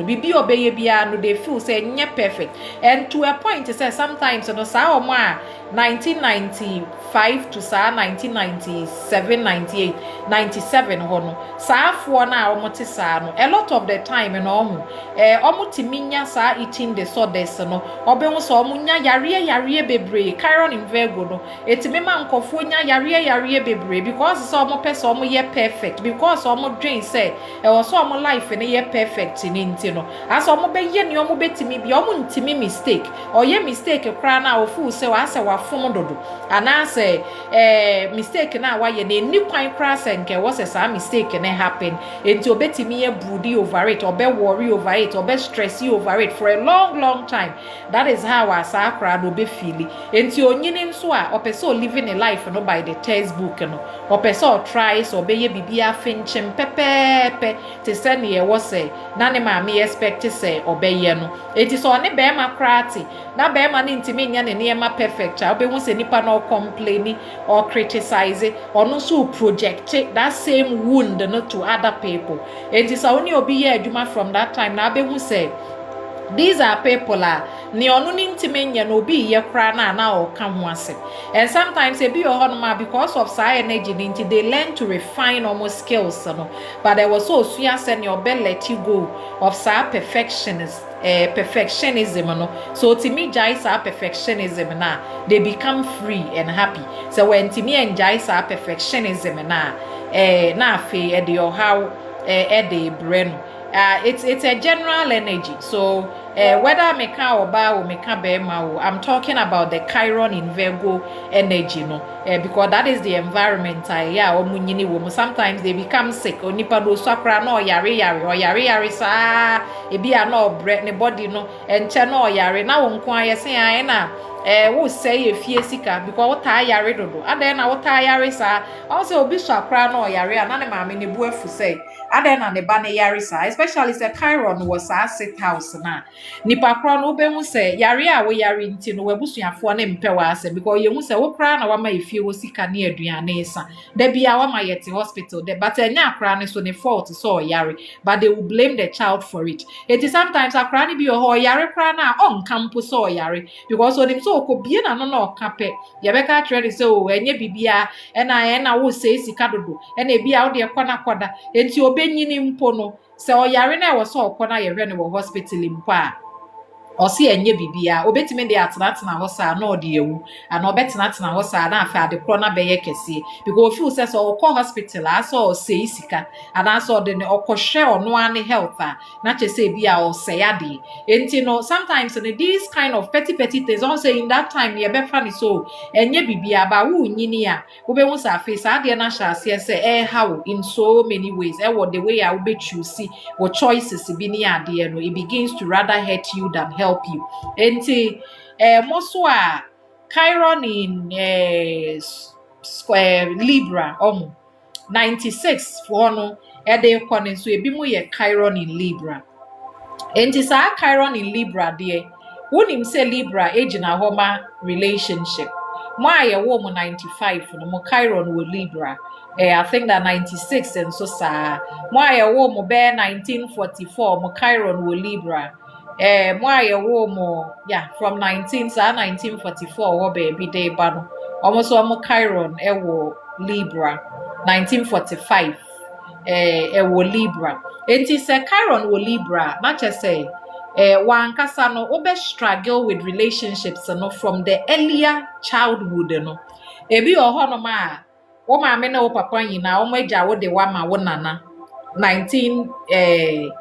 bibi obeye bia no they feel say nye perfect and to a point say sometimes no sa omo a 1995 to sa 1997 98 97 ho no sa afo na omo te sa no a lot of the time no ho omo timinya sa eating disorders no obehu so omo nya yare bebre chiron in Virgo no etimema nkofo nya yare bebre because so omo pese omo ye perfect because omo dream say e wo so omo life ne ye perfect ni nti no as omo be ye ne omo betimi bi omo ntimi mistake or ye mistake kra na ofu se wa se wa fom dodo ana say mistake na wa ye na ni kwan kra se nke wo se sa mistake ne happen enti obetimi ye broody over it or be worry over it or be stressy over it for a long time. That is how asa kra no be feeling enti onyini nso a opeso living a life no by the textbook no opeso try so be ye bibia finchem pepepe te se ne ye wo se na ne ma me expect say obeye no enti so ne be ma krati na be ma ne ntimi nya ne ma perfect a obehu se nipa no complain or criticize or no so project that same wound no to other people enti so oni obi ye adwuma from that time na obehu say these are people ni onu ni ntime nya no bi ye kra na o ka ho ase and sometimes e bi o honoma because of sa energy they learn to refine almost skills no but there was so sua se ne obe let you go of sa perfectionism no so timi jai sa perfectionism na they become free and happy so when timi enjoy sa perfectionism na na fe e de how de brain it's a general energy. So whether meka or ba or meka bema, I'm talking about the chiron in Virgo energy, no, because that is the environment. Sometimes they become sick. Onipa do sakra no yare sa ebi no bread ne body no enche no yare na won kwa yesi na wo say efie sika because what yare dodo and then what yare sa also obi sakra no yare na ne maame ne bu afu say aden na ne ba ne yare saa, especially say chiron was a sit house na nipa kro no be hu say yare a wo yare nti no wabusuafo ne mpe wa ase because ye hu say wo kra na wama efie wo sika ne aduane esa da bia wama yete hospital de but enya kra ne so ne fault so yare but they will blame the child for it. It is sometimes akra ne bi o yare kra na on campus so yare because onim so okobie na no na okape ye be ka kire say o enye bibia ena wo say sika dodo ena bia wo de kwana kwada enti obenyini mpo no se oyare na e wo so okona ye hwe ne wo hospital mpo a osi enye bibia obetime de atenatena ho saa na ode ewu ana obetenatena ho saa na afa ade kro na beye kese because feel say so okọ hospital aso o sei sika ana so de ne okohwe ono ane health na chese bia o say ade enti no sometimes in these kind of petty things on say in that time ye be fa ni so enye bibia ba wu nyini a wo be hu sa face ade na sha ase say how in so many ways wo the way a wo be choose wo choices bi ni ade no it begins to rather hurt you than help you. Enti moso a chiron in square Libra 96 for no e dey kone so ebi mu ye chiron in Libra. Enti sa chiron in Libra de wonim say Libra ejina ho ma relationship. Mo aye wo mo 95 no mo chiron wo Libra. I think that 96 and so sa mo aye wo mo be 1944 mo chiron wo Libra. Mo aye wo mo from 1944 wo baby day ba no almost mo chiron wo Libra 1945 wo Libra enti se chiron wo Libra na che say wan kasa no wo be struggle with relationships no from the earlier childhood no ebi oho no ma wo ma me na wo papa nyina wo agya wo de wa ma wo nana 1996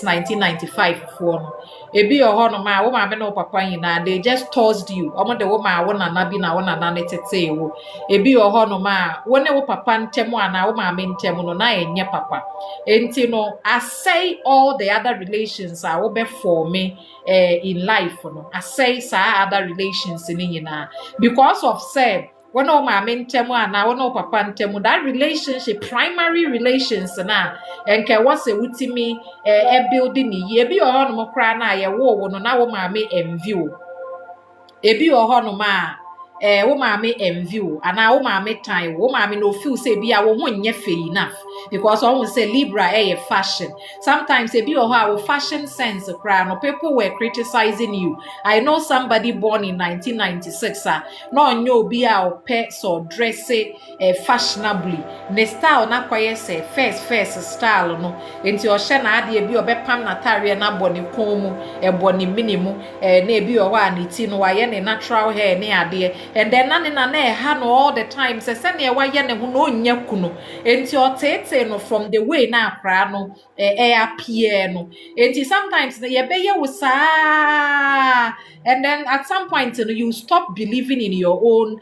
1995 for no ebi oho no ma wo ma me no papa nyina they just tossed you omo de wo ma wo nana bi na wo nana ne tete wo ebi oho no ma wo ne wo papa ntemu ana wo ma me ntemu no na enye papa enti no asay all the other relations a wo be for me in life no asay sa other relations ni nyina because of say when o ma me ntemu ana when o papa ntemu that relationship primary relations na enke wose wutimi building ye bi o no kra na ye wo no na wo ma me envy o ebi o ho no ma wo ma me envy o ana wo ma me time wo ma me no feel say bia wo ho nye fe enough because one say Libra fashion sometimes ebi o ho a fashion sense kra no people were criticizing you. I know somebody born in 1996 no onye obi a ope so dress fashionably ne style na kwaye say first style no enti o hye na ade ebi obepam na tare na boni kon mu boni minimu na ebi o ho a ne ti no wa ye ne natural hair ne ade and then na ha no all the time say ne wa ye ne ho no nya kuno enti o tete no from the way na akra no appear no enti sometimes ye be ye wo saa and then at some point you stop believing in your own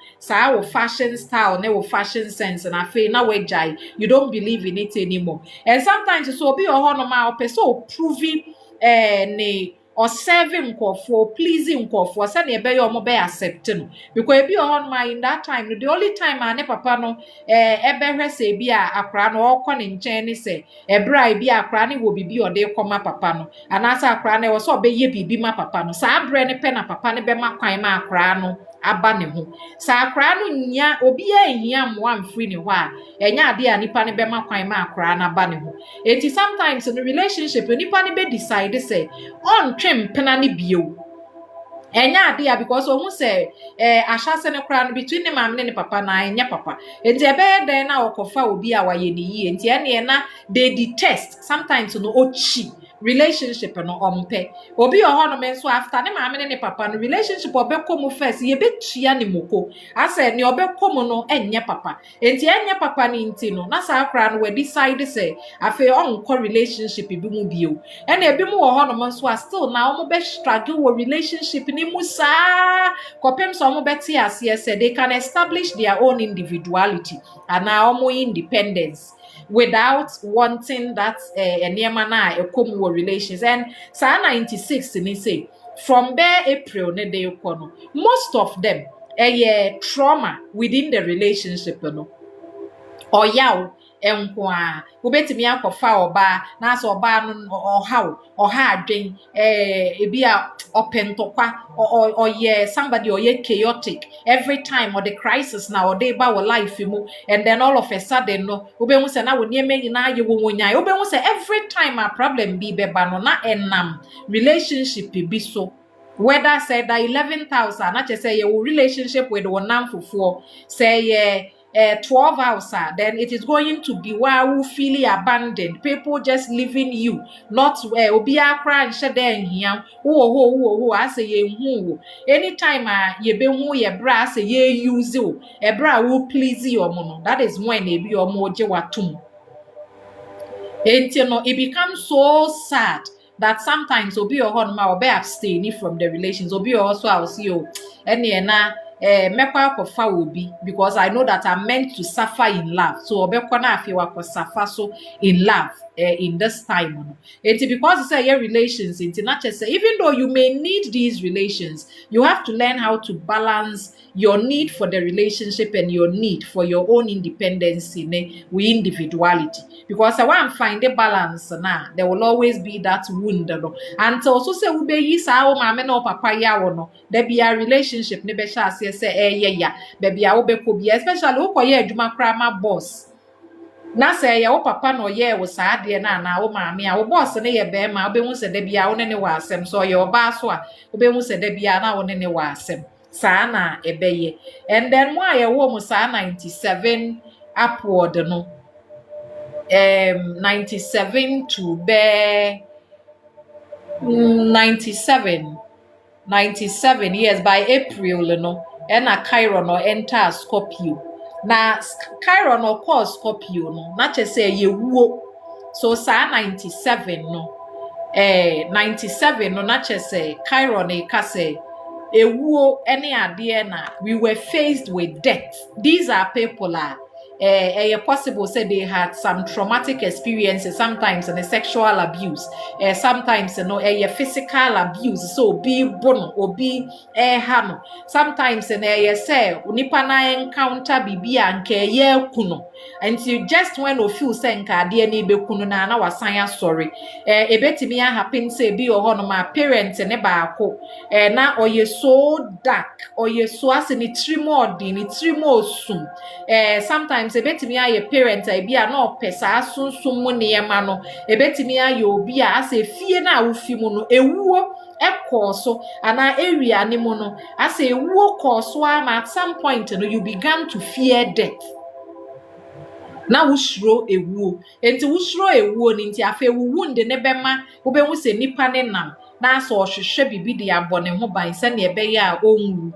fashion style ne fashion sense and afi na we jai you don't believe in it anymore and sometimes so be your no ma person proving ne or serving for pleasing for say na be your mo be accept no because e be on my in that time the only time ane papa no ebe hwe say bi a akra no okọ ne nchen ni say ebra bi akra ne wo bibi o de koma papa no anasa akra ne wo so be ye bibi ma papa no sa abre ne pe na papa ne be ma kwan ma akra no aba ne ho sa akra no nya obi a ehia mo amfri ne ho a enya ade a nipa ne be ma kwan ma akra na aba ne ho eti sometimes in the relationship nipa ne be decide say on twempena ne bio enya ade a because ohun say ahase ne kra no between ne mam ne papa na enya papa enti ebe den na okofa obi a waye ne yi enti ene na they detest sometimes no ochi relationship no ompe obi oho no menso after ne mam ne papa no relationship obekomu first ye betua ne moko ase ne obekomu no enye papa enti enye papa ni nti no na sa kra no we decide say afi onko relationship bi mu bio ene ebi mu oho no menso still na omo be struggle with relationship ni musa kopem so omo beti ase say they can establish their own individuality and now omo independence without wanting that na ekomu relations and sa 96 ni say from there April ne dey kono most of them trauma within the relationship no ɔyaw enko a wobetumi akɔfa ɔbaa na asɛ ɔbaa no ɔha adwen ebi a ɔpɛntɔkwa ɔyɛ somebody ɔyɛ chaotic every time or the crisis na ɔde ba wɔ life mu and then all of a sudden no wobehu sɛ na wo nneɛma nyinaa yɛ wɔ wɔnyae wobehu sɛ every time a problem bi bɛba no na ɛnam relationship bi so whether say that 11,000 na kyerɛ sɛ yɛwɔ relationship with wɔn nam fofoɔ sɛ yɛ 12 hours, then it is going to be while who feel abandoned. People just leaving you, not obi akra and share there here. Who I say ye who. Anytime ye be who ye bra say ye use you, a bra will please you mono. That is when ye be your moje watum. It becomes so sad that sometimes obi or honma or be abstaining from the relations. Obi also I'll see you any na mekwa akɔfa obi because I know that I'm meant to suffer in love. So obekwa na afi wa suffer so in love in this time. It's because it's a relations it's not just even though you may need these relations, you have to learn how to balance your need for the relationship and your need for your own independence with individuality. Because I want to find the balance now, there will always be that wound. Until so say we be sa o mama no papa ya no, there be a relationship ne be sha say yeah baby a wo be ko bi especially wo koye adwuma kra ma boss. Na say ya wo papa no ye wo sa ade na wo maame a wo boss ne ye be ma obehu se da bia wo ne wa asem so ye oba so a obehu se da bia na wo ne wa asem saa na ebeye. And then mo aye wo mo saa 97 upward no 97 to be 97 years by April no and a chiron or enter Scorpio. Na chiron or cause Scorpio no not just say ye wo so sa 97 no 97 no not just say chiron e ka say ewuo any idea na we were faced with death. These are people possible say they had some traumatic experiences, sometimes in a sexual abuse, sometimes physical abuse, so be bono or be hano, sometimes say nipa na encounter bibi anke ye kuno until just when you feel say nka de ni be kuno na wasan sorry ebetimi happen say bi ohono ma parents ne baako na oye so dark oye so as ni trimo di ni trimo sum sometimes ebetimi aye parent e bia na opesa sunsun mu ne ma no ebetimi aye obi a ase fie na awofi mu no ewuo ekoso ana area ni mu no ase ewuo koso am at some point no you began to fear death. Na wusuro ewuo enti wusuro ewuo ni nti afa ewuwu nde ne bema obehu se nipa ne nam na so ohwehwe bibi de abone ho ban se ne ebe ya onwu.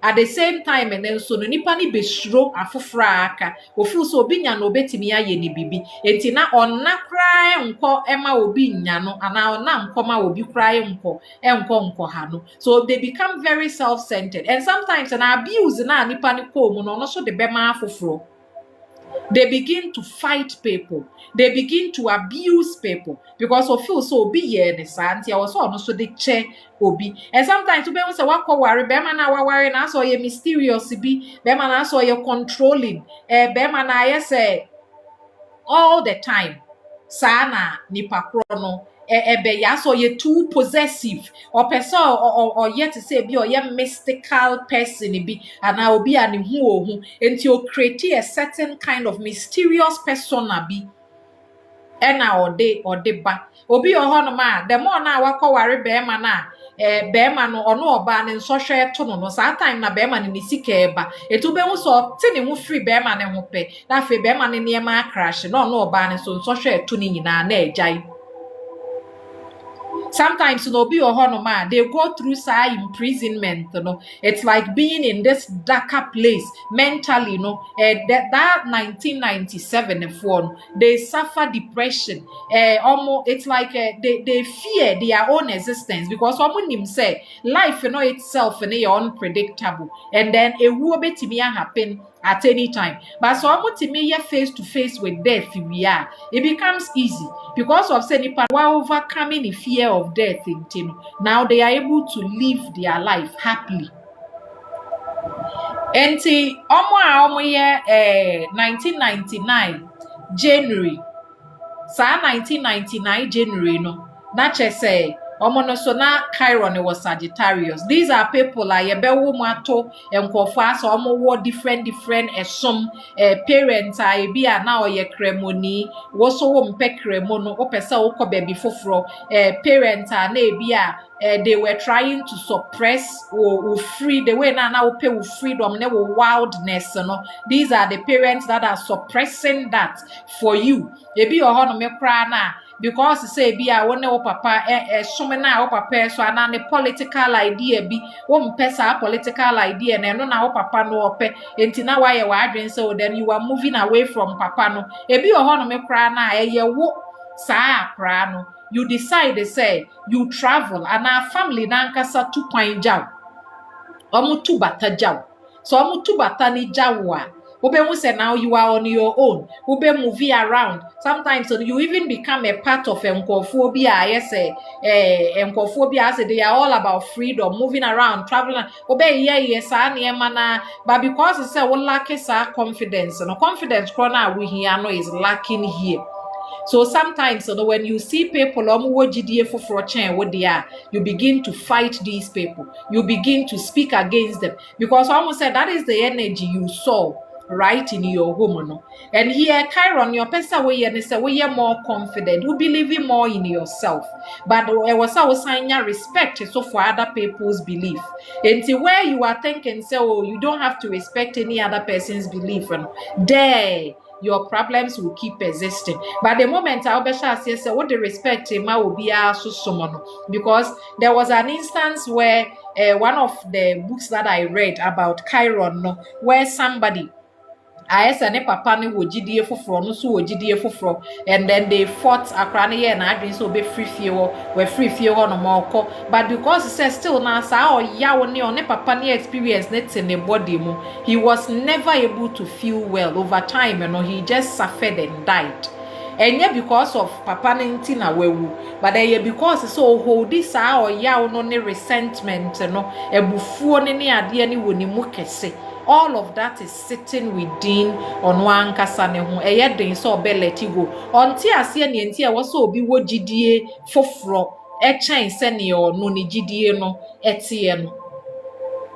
At the same time and then so no nipa ni besuro afofra aka ofu so obi nya no betimi aye ni bibi enti na onna kra enko ema obi nya no ana onna nko ma obi kra enko ha no. So they become very self-centered and sometimes an abuse na nipa ni ko mu no so de bema afofro. They begin to fight people. They begin to abuse people because of feel so be ye ne santi I was also the chair obi. And sometimes to be say wako worry be man na worry na so ye mysterious be man na so ye controlling be man na ye say all the time sana nipa kro no ebe ya so ye too possessive or person or yet to say be or ye mystical person be and I will be an who until create a certain kind of mysterious persona be ena or de ba obi oho ma the more na wako worry be ma na beema no ono oba ne nsɔhwɛ to no saa time na beema ne sika eba etu be hu so te ne hu free beema ne ho pe na fe beema ne niema crash na ono oba ne so nsɔhwɛ to ne nyina na agyae. Sometimes no be ma they go through imprisonment it's like being in this darker place mentally that 1997 they suffer depression almost it's like they fear their own existence because someone say life itself unpredictable and then a will betimi happen at any time. But so you're face to face with death, it becomes easy because of saying while overcoming the fear of death, now they are able to live their life happily. Enti omo ye 1999 January. Sa 1999 January no na che say omo no so na chiron was Sagittarius. These are people like yebewo mu ato enkofo asa omo wo different esom parents a ebi a na oye kremoni wo so wo mpe kremo no opese wo ko baby foforo parents a na ebi a they were trying to suppress or free the way now pay with freedom ne wildness no. These are the parents that are suppressing that for you. Ebi oho no me kra na because say bi a wone wo papa some na wo papa so ana ne political idea bi wo mpesa political idea na no na wo papa no ope enti na wa ye wa adwen so then you are moving away from papa no. Ebi oho no me kra na ye wo saa kra no. You decide, they say, you travel, and our family nankasa 2 point jaw. Omu 2 bata jaw. So omu 2 bata ni jawa. Ube say now you are on your own. Ube movie around. Sometimes so you even become a part of enkophobia. Yes, enkophobia. Say they are all about freedom, moving around, traveling. Ube yes, mana. But because it say we lack confidence. No confidence, corner we here no is lacking here. So sometimes, when you see people, you begin to fight these people. You begin to speak against them. Because almost said that is the energy you saw right in your home. No? And here, Chiron, your person we are more confident, who believe more in yourself. But it was our sign respect so for other people's belief. Until where you are thinking, so you don't have to respect any other person's belief. There. Your problems will keep existing. But the moment I'll be sure say what the respect will be also someone, because there was an instance where one of the books that I read about Chiron, where somebody I ne papa ne wogidie foforo no so wogidie foforo and then they fought akra ne ye na adwen so be free fie we free fie ho no moko but because it says still na sa oyawo ne papa ne experience net in the body mu he was never able to feel well over time he just suffered and died. And yet because of papa nti na wewu but then because so hold this oyawo no ne resentment ebufuo ne ade ne woni mu kese. All of that is sitting within on one kasane ho eyeden so be let it go onti ase ne enti e wo so obi wo gidie foforo chen se ne no ne gidie no etie no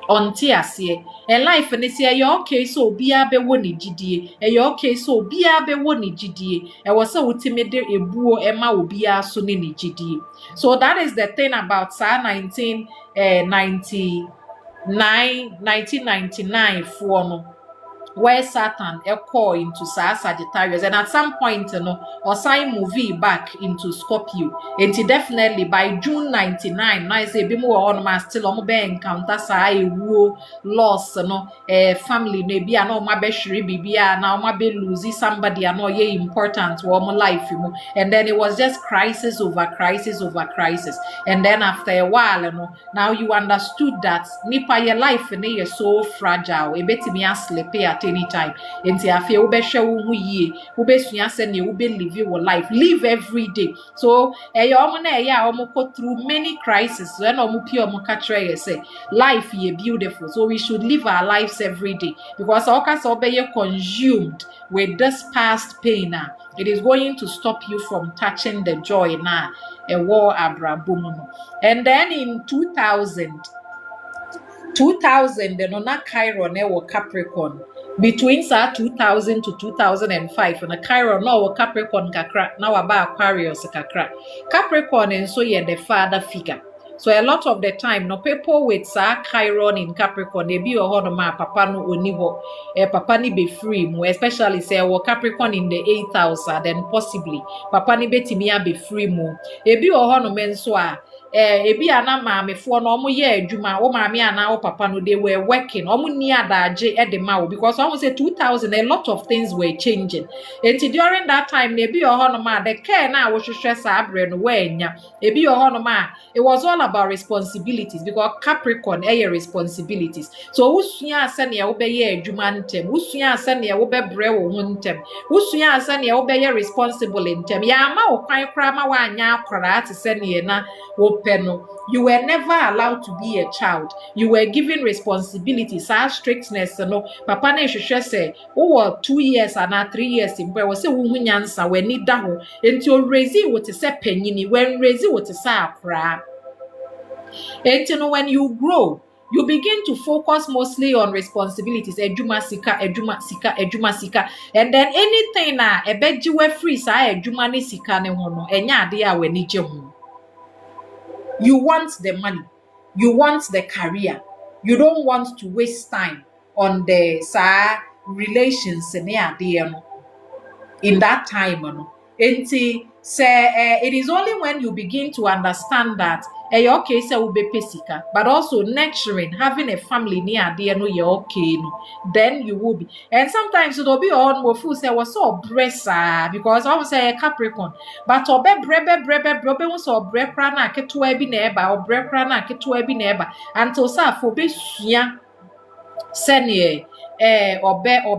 onti ase e life ne se e okay so obi a be wo ne gidie e okay so obi a be wo ne gidie e wo se wutimede ebuo e ma obi a so ne gidie. So that is the thing about 1999 for no where Saturn call into Sagittarius, and at some point or sign movie back into Scorpio. And definitely by June 99 now I say be more on my still on be encounter loss family maybe I know my beshri bibia now my be losing somebody I know ye important to my life and then it was just crisis over crisis over crisis. And then after a while now you understood that nipa your life is so fragile e beti me asleep at any time. Enti afie wo be hwe wo hu yie wo be sua se ne wo be live your life, live every day. So omo na omo go through many crises when omo pie omo ka kire say life is beautiful, so we should live our lives every day because all case obey consumed with this past pain it is going to stop you from touching the joy na a war abrabum. And then in 2000 the nona Chiron was Capricorn between 2000 to 2005 and a Chiron no Capricorn kakra now about Aquarius kakra. Capricorn and so the father figure. So a lot of the time no people with Chiron in Capricorn they be ma papa no oni ho papa ni be free mo especially say Capricorn in the 8th house then possibly papa ni betimi be free mo ebi no men so ebi ana maamefo no omo ye adwuma wo maame ana wo papa no they were working omo ni adaje edema because almost say 2000 a lot of things were changing. And during that time ebi no ma the care na wo hwehwe sa abre no wanya ebi no ma it was all about responsibilities because Capricorn responsibilities. So usua asane wo be ye adwuma ntem usua asane wo be bre wo ho ntem usua asane wo be ye responsible ntem ya ma wo kwan kra ma wa anya akora ate sane na wo peno, you were never allowed to be a child. You were given responsibilities, our strictness, no. Papa na ehwehwe say, oh, 2 years and 3 years in boy, was say wo nyansa we need da ho. Enti o raise what to say penyini, when raise what to say akra. Enti no when you grow, you begin to focus mostly on responsibilities. Ejuma sika, ejuma sika, ejuma sika. And then anything na ebeji we free sa ejuma ni sika ne ho no, enya ade a we ni je ho. You want the money. You want the career. You don't want to waste time on the relations in that time. It is only when you begin to understand that okay, so be pesika, but also nurturing, having a family near the okay, then you will be. And sometimes it'll be on more food say was so bressa because I was a Capricorn, but brebe was so breprana ketu ebi neba or breprana ketu ebi neba until sa for be senior obe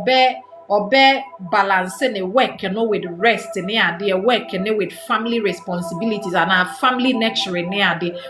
balance ne work with rest ne work with family responsibilities and our family nurturing ne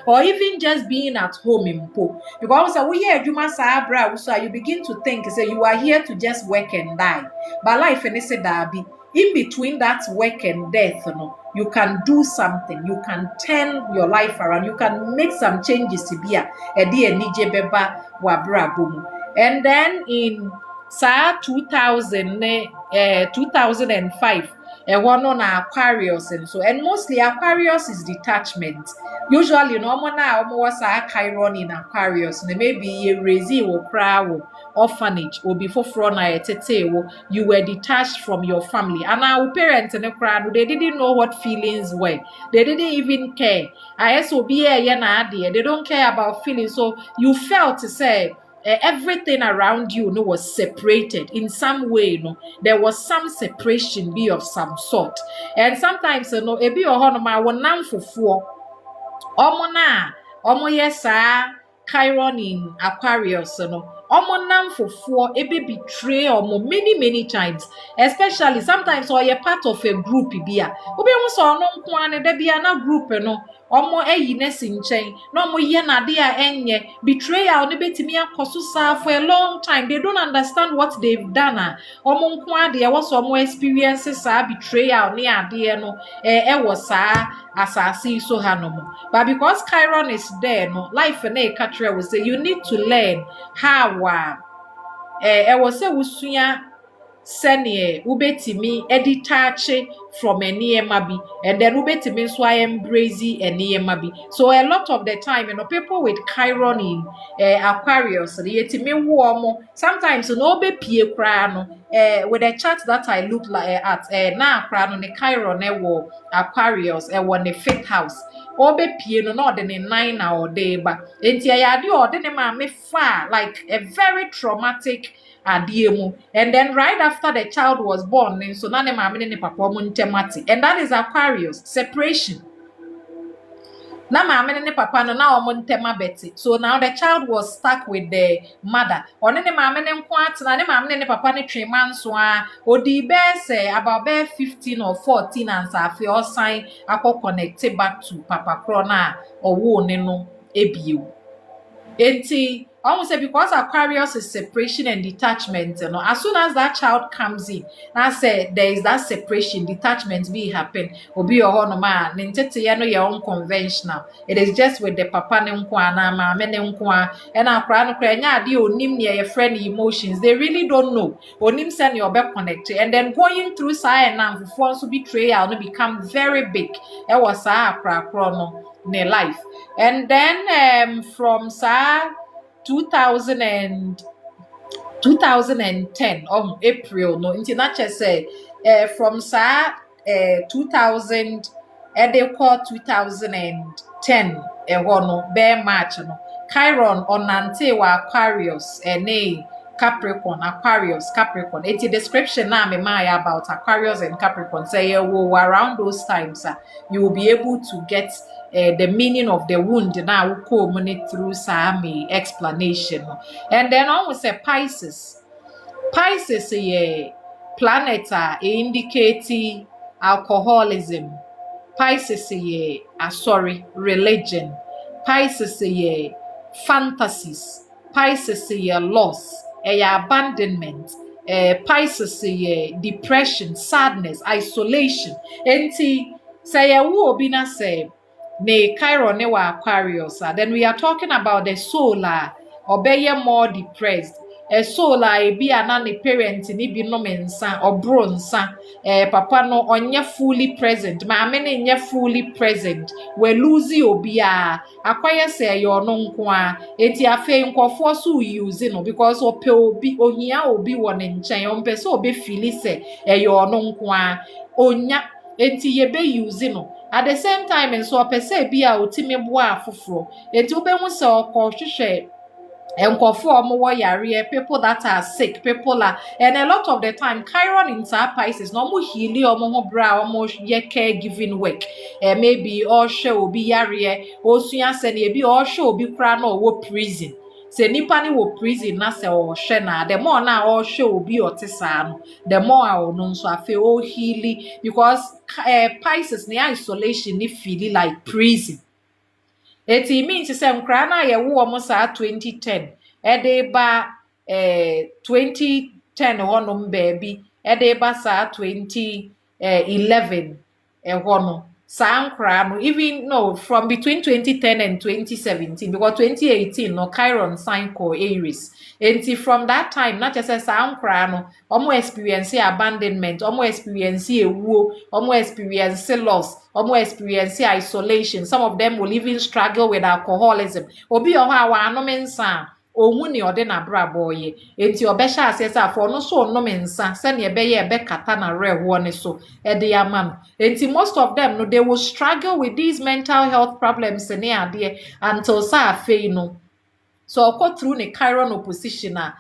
or even just being at home in po because we hear adwuma saa bra so you begin to think say you are here to just work and die, but life and say that be in between that work and death, you can do something, you can turn your life around, you can make some changes to be a dear nije beba wa bra boom. And then in 2005, one on Aquarius and so, and mostly Aquarius is detachment. Usually, almost a chiron in Aquarius, and maybe a resi or crowd orphanage or before front you were detached from your family. And our parents and the crowd, they didn't know what feelings were. They didn't even care. They don't care about feelings. So you felt to say, everything around you, was separated in some way. There was some separation, be of some sort. And sometimes, it be a one for four. Yes, chiron in Aquarius, for four, betray many times, especially sometimes or you're part of a group. Be a group, eyiness in chain, no more yenadia enye, betrayal, nebetimi akosusa for a long time. They don't understand what they've done. There was some more experiences, betrayal near dear no, was asasi so hanomo. But because chiron is there, life and a catcher will say you need to learn how was a wusuya senior ubetimi editache from a niemabi, and then ubetimi so I embrace a niemabi. So a lot of the time, people with chiron in Aquarius, the yetimi warm sometimes be pie crano with a chart that I look like at now crano ne chiron Aquarius one the fifth house. Obe pie no not in 9 hour day, but enti or me far like a very traumatic adiemu. And then right after the child was born, so nane mama ne papa mo ntemati, and that is Aquarius separation. Na mama ne papa no na omo ntema beti. So now the child was stuck with the mother. One ne mama ne nko atena ne mama ne papa ne twema nso a odi be say about 15 or 14 and safi or sign akọ connect back to papa kro na owo ne no ebio. Enti almost say because Aquarius is separation and detachment, as soon as that child comes in, now say there is that separation, detachment be happen, or be your own man, your own conventional. It is just with the papa and our crown onim near your friend emotions. They really don't know. Onim send your back connected, and then going through side and for to betrayal no become very big. It was chrono in life. And then from 2010 April no international say from 2000 2010 no bear March no chiron onante wa Aquarius Capricorn Capricorn. It's a description now me about Aquarius and Capricorn. Say around those times you will be able to get the meaning of the wound now coming through Sami explanation. And then I will say Pisces a planet indicating alcoholism. Pisces ye sorry, religion. Pisces ye fantasies. Pisces ye loss, abandonment. Pisces ye depression, sadness, isolation. Enti say ye wo obi na say ne chiron ne wa Aquarius, then we are talking about the soul obeye more depressed. A soul ebi ana ne parent ni bi no mensa obro nsa papa no onye fully present maame ne nye fully present we lose obi akwaye say yo no nko eti afe nkofo so use no because ope obi ohia obi wo ne nchen ompe so obi feel say yo no nko onya enti ye be use no at the same time nso opese bi a otime boa afoforo enti obehu se okohwehwe nkofo omo yare people that are sick people are and a lot of the time chiron in Pisces no mo heal omo ho bra omo ye caregiving work maybe or show obi yare osua se na ebi or show obi kra na wo prison se nipa ni wo prison na se o hwe na the more na o show obi otisa no the more a ono nso afi o heal because Pisces na isolation ni feel like prison. It means say nkra na ye wo mo sa 2010 de ba 2010 honom baby de ba sa 2011 hono sa nkra no even no from between 2010 and 2017 because 2018 no chiron sign called Aries enti from that time not just sa nkra no omo experience abandonment omo experience ewuo omo experience loss omo experience isolation. Some of them will even struggle with alcoholism. Obi oho a wa no mensa ohun ni ode na bra boye enti obesha asese afo no so no mensa se ne ebe ye ebe kata na rewo ne so e de amam enti most of them no they will struggle with these mental health problems ne ade until sa afei no so go through the chiron opposition na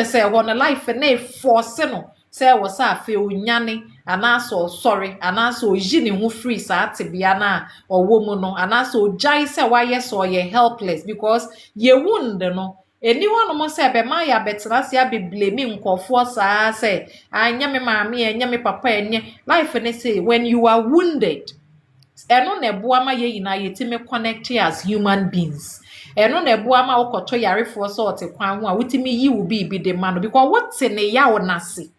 say won life na force no say wo sa afi onyane anaso sorry anaso oji ne ho free sa atebia na owo mu no anaso ojai say why so ye helpless because ye wound no anyone mo say be ma ya betena se be blame nkofo sa say anya me maame anya me papa enye life ne say when you are wounded eno na eboa ma ye yina yetime connect as human beings eno na eboa ma wokoto yarefo so ote kwan ho a wutimi yi wo bi de ma no because what ne ya wo nase.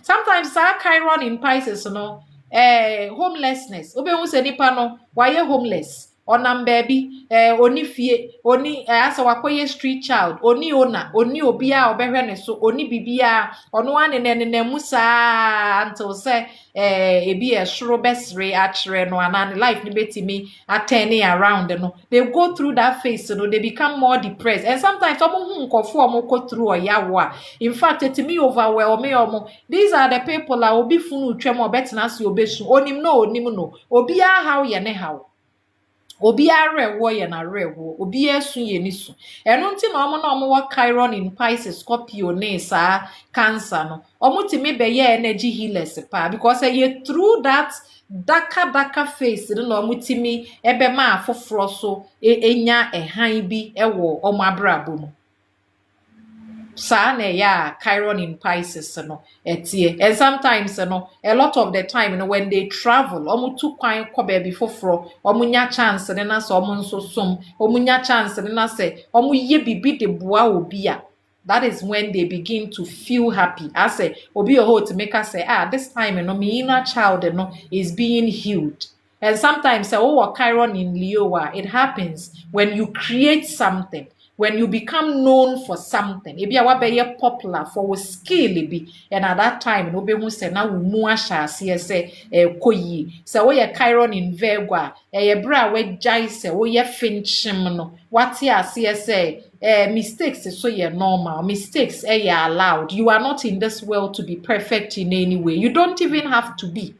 Sometimes our chiron in Pisces no homelessness obe hu se nipa no waye homeless onam baby oni fie oni asa wakoye street child oni ona oni obia obehwe ne so oni bibia ono ane ne musa until say ebi esoro besre achre no anan life ni betimi attending around no they go through that phase no they become more depressed and sometimes omo hu nkofo omo go through oyawo in fact etimi overwhelm me omo these are the people la obi funu twem obetena se obesu onim no obia how ye ne how obi arewo ye na rewo obi asu ye ni su eno nti na omo wo chiron in Pisces Scorpio ne sa cancer no omo timi be ye energy healers pa because ye through that darker face no omo timi ebe ma afoforo so enya ehan bi ewo omo abrabo mu sa na ya chiron in Pisces no etie and sometimes no a lot of the time no when they travel omo tu kwan ko be before omo nya chance ne na so omo nso som omo nya chance ne na se omo ye bibi de boa obi a that is when they begin to feel happy. I say obi oho to make us say this time no my inner child no is being healed. And sometimes say oh chiron in Leo it happens when you create something. When you become known for something, ebi awa be popular for your skill be, and at that time no be who say na wo mu ahya say koyi. So we chiron in Virgo, bra we jai say we finchim no. What here say mistakes so ye normal. Mistakes allowed. You are not in this world to be perfect in any way. You don't even have to be.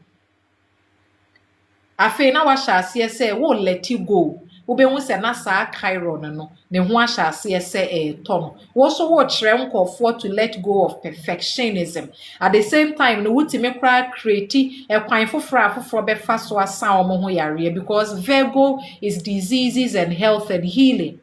Afe na wa hya say wo let you go. Ube se na sa chiron no ne ho ahyase se tom wo so wo kire nkofo to let go of perfectionism at the same time no wutime kra create kwan foforo befa so asa omo ho yare because Virgo is diseases and health and healing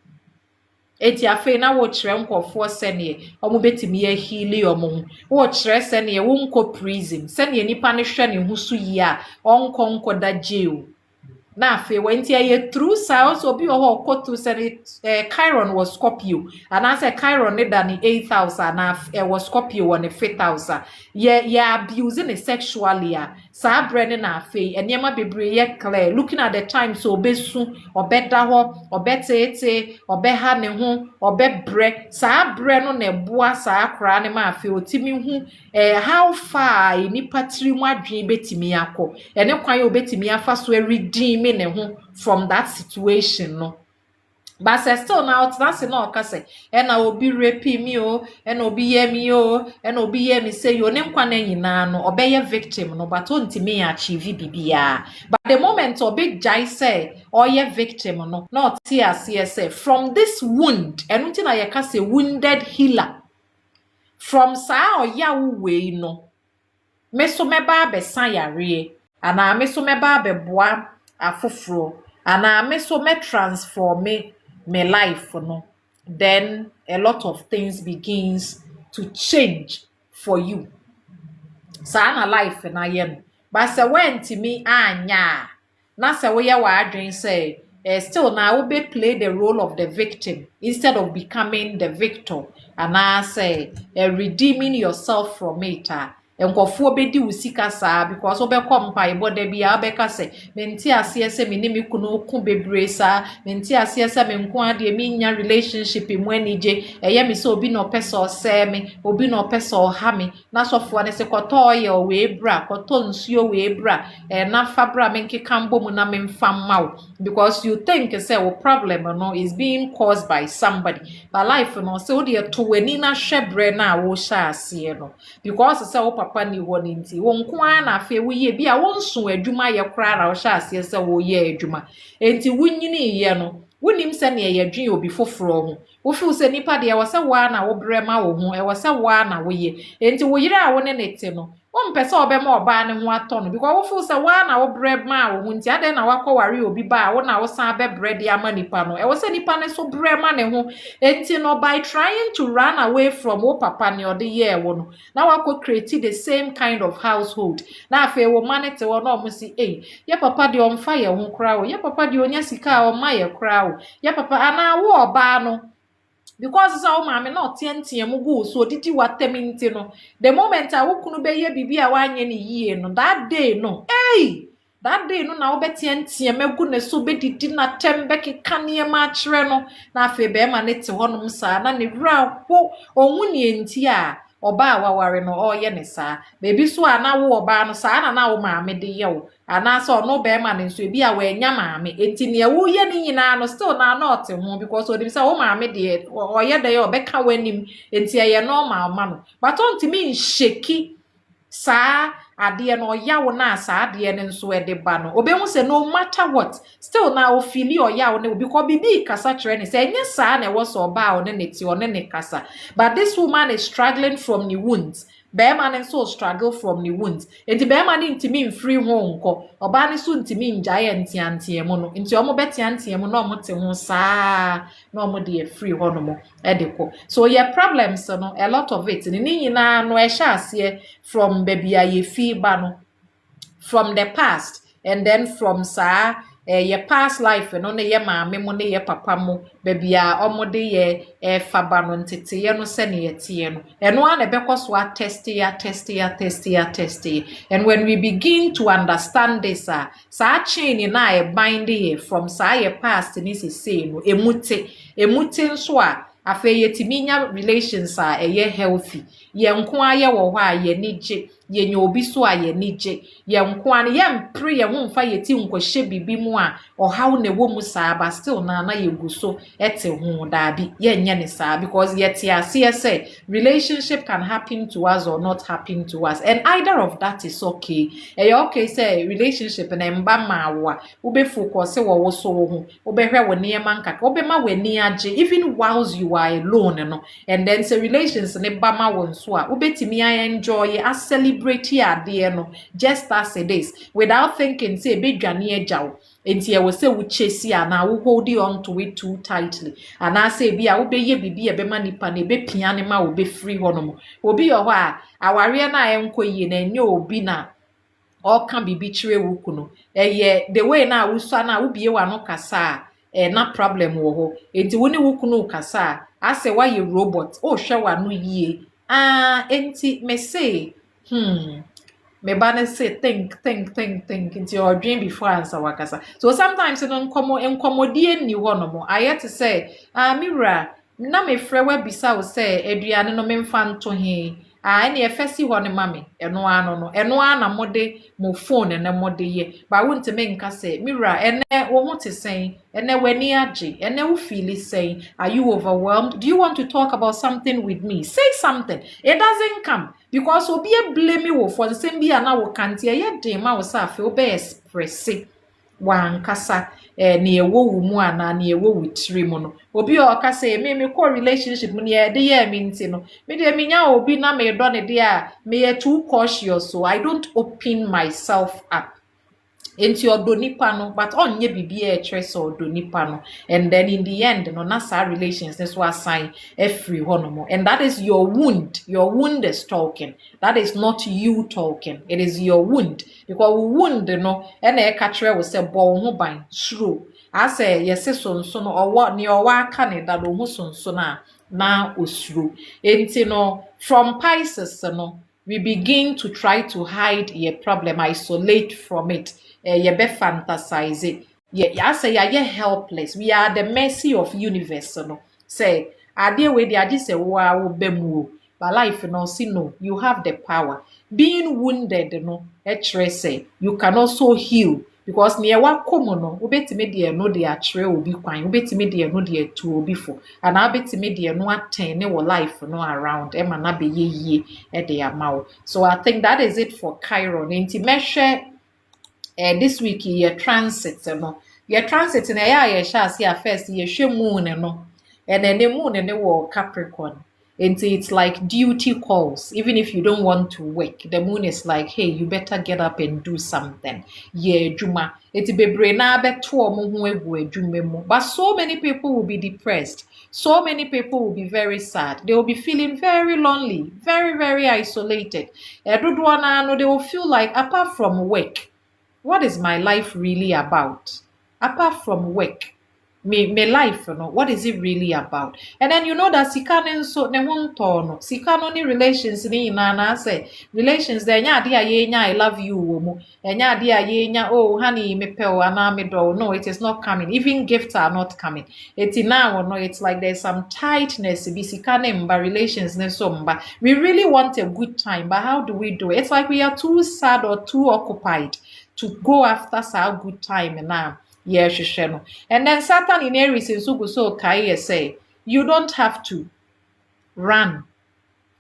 eti afei na wo kyerɛ nkɔfoɔ sɛneɛ ɔmo betumi ahili ɔmo ho wo kyerɛ sɛneɛ wo nkɔ prison sɛneɛ nipa ne hwɛ ne ho so yi a ɔnkɔ da jail na afei wanti aye true sa also obi wɔ hɔ to sɛ chiron was Scorpio and I say chiron ne da ne 8,000 na was Scorpio wɔ ne 5,000 ye abusing it sexually a saa brɛ ne na afei enema bebree ye clear looking at the time so obesu obɛda hɔ ɔbɛtete ɔbɛha ne ho ɔbɛbrɛ saa brɛ no na ɛboa saa kora ne ma afei otimi hu how far nipa tiri mu adwen betimi akɔ ene kwan ye obetimi afa so redeem ne ho from that situation no but still now that's not kase na obi rape me o na obi ye me o na obi ye me say yo ne nkwa na nyina no obeye victim no but ontimi achieve bibia but the moment obi jai say oye victim no not say from this wound enunti na ye kase wounded healer from sa oya we no me so meba besan yare ana me so meba beboa afoforo ana me so me transform my life no then a lot of things begins to change for you sa na life na ye no but say when me anya na say we ya wa adwen say still now we be play the role of the victim instead of becoming the victor and I say redeeming yourself from it enkofo bedi usika saa because obekọ mpaebo da bia obeka se menti ase ese me ni me kunu ku bebre saa menti ase ese me nko ade me nya relationship mu anije eye me se obi no pese ose me obi no pese oha me na sofo ne se koto oye o we bra koto nsuo we bra na fa bra me nkeka mbo mu na me mfa mawo because you think say wo problem no is being caused by somebody but life no se wo de to wani na hwebre na wo sha ase no because say wo papa ni ho ni nti wo nko a na afa wo ye bi a wo nso adwuma ye kra ra wo sha ase se wo ye adwuma enti wunyini ye no wonim se ne ye dwen obi foforo ho wo fi se nipa de wo se wa na wo brema wo ho e wo se wa na wo ye enti wo yire a wo ne nete no wo mpese obema oba ne ho atọ no because wo fi se wa na wo brema wo ho nti ade na wakọ ware obi ba wo na wo san be bread ama nipa no e wo se nipa ne so brema ne ho enti no by trying to run away from wo papa ne ode ye wo no na wakọ create the same kind of household na afa wo manete wo na o si ye papa de on fa ye ho kra wo ye papa de onya sika o ma ye kra wo ye papa ana wo oba no because so mama no tientie mu go so didi wateminti no the moment a wo kunu be ye bibi a wanye ne yie no that day no that day no na wo betientie magu ne so be didi na tembe keka ne ma kire no na afa be ma ne te honum saa na ne wura wo onwu ne enti a oba waware no oye ne saa bebi so ana wo oba no saa na wo maame de ye wo ana so no be ma ne so bi a we nya maame enti ne wo ye ne nyina no still na not ho because o de say wo maame de oye de ye obeka wanim enti ye normal ma no but on ti me sheki saa ade no yawo na saa ade ne nso e de ba no obehu se no matter what still na o feel o yawo ne because bibi kasa kire ne se enye saa na e wo so ba o ne neti o ne kasa but this woman is struggling from the wounds Bear man so struggle from the wounds. Enti bear man intimi free ho nko. Oba ne so intimi njaye antiantie mu no. Enti omo betiantie mu no omo te ho saa no omo de free ho no mo edeko. So your problems no a lot of it. Ni nyina no e sha ase from baby aye fi ba no from the past and then from saa your past life no ne ye maame mo ne ye papa mo baby a omode ye fa ba no ntete ye no se ne ye tie no eno a na bekoso a test and when we begin to understand this sa chain na e bind ye from sa your past ni se no emute nso a afa yetimi nya relations a ye healthy ye nko aye wo ho a ye nije ye nya obi so a ye nije ye nko an ye mpre ye ho mfa yeti nkohye bibi mu a ohaw na wo mu saa ba still na ye guso ete ho da bi ye nya ne saa because yet ase say relationship can happen to us or not happen to us and either of that is okay okay say relationship na mba mawa wo be focus wo so wo ho wo be hwe wo ne ma nkaka wo be ma wani age even whilst you are alone no and then say relations ne ba ma wo nso a wo betimi enjoy a celebrate celebrate ade no just as it is without thinking say be dwane agyaw enti e wo say wo chase ana wo hold on to it too tightly ana say bi a wo be ye bibi e be ma nipa na e be pia ne ma wo be free honom obi yo ho a aware na enko yi na enye obi na ọka bibi chire wuku no the way na awusa na ubie wa no kasa na problem wo ho enti woni wuku no kasa ase wa ye robot o hwe wa no yie enti me say me ba na say think nti o dream before answer wakasa so sometimes no nkomodie ni ho no mo ayet say mira na me frɛ wa bisa wo say aduane no memfa nto he ene efesi ho ne mame eno ano no eno ana mode mo phone na mode ye ba wonte me nka say mira ene wo ho te sen ene wani age ene wo feel sen are you overwhelmed do you want to talk about something with me say something it doesn't come because obi e blame you for the same be na wo kante ye den ma wo sa fe obe express wankasa ne ewo wu mu ana ne ewo wu tiri mu no obi o ka say me ko relationship mu ne de ye me nti no me de me nya obi na me do ne de a me too cautious so I don't open myself up into odo nipa no but onye bibia e tress odo nipa no and then in the end no na sa relations this was sign every honomo and that is your wound is talking that is not you talking it is your wound because wound no and e ka kire we say bo ho ban true I say yes so no owo ne owo aka ne da do ho so na osuro enti no from Pisces no we begin to try to hide your problem isolate from it ye be fantasize it I say you're helpless we are the mercy of universe no say ade we dey ade say wo a wo bemu but life no see no you have the power being wounded no say you can also heal because near wa komo no obetime de no de akere obi kwan obetime de no de atu obi fo and obetime de no aten ne wo life no around e ma na be yeye e de amawo so I think that is it for chiron nti mehwe this week your transit no your transit na ya sha see first ye hwe moon no and then the moon ne wo Capricorn and it's like duty calls even if you don't want to work the moon is like hey you better get up and do something yeah juma it's bebre na beto omo ho egu adwuma mu but so many people will be depressed so many people will be very sad they will be feeling very lonely very isolated dodo na no they will feel like apart from work what is my life really about apart from work me life no what is it really about and then you know that sikane so ne wonto no sikano ni relations ni na say relations there nya ade aye nya I love you wo mu nya ade aye nya oh honey me pe o ana me do no it is not coming even gifts are not coming it's now no it's like there's some tightness bi sikane mba relations ne so mba we really want a good time but how do we do it? It's like we are too sad or too occupied to go after our good time now. Yeah, no. And then Satan in Aries in so kai say, you don't have to run.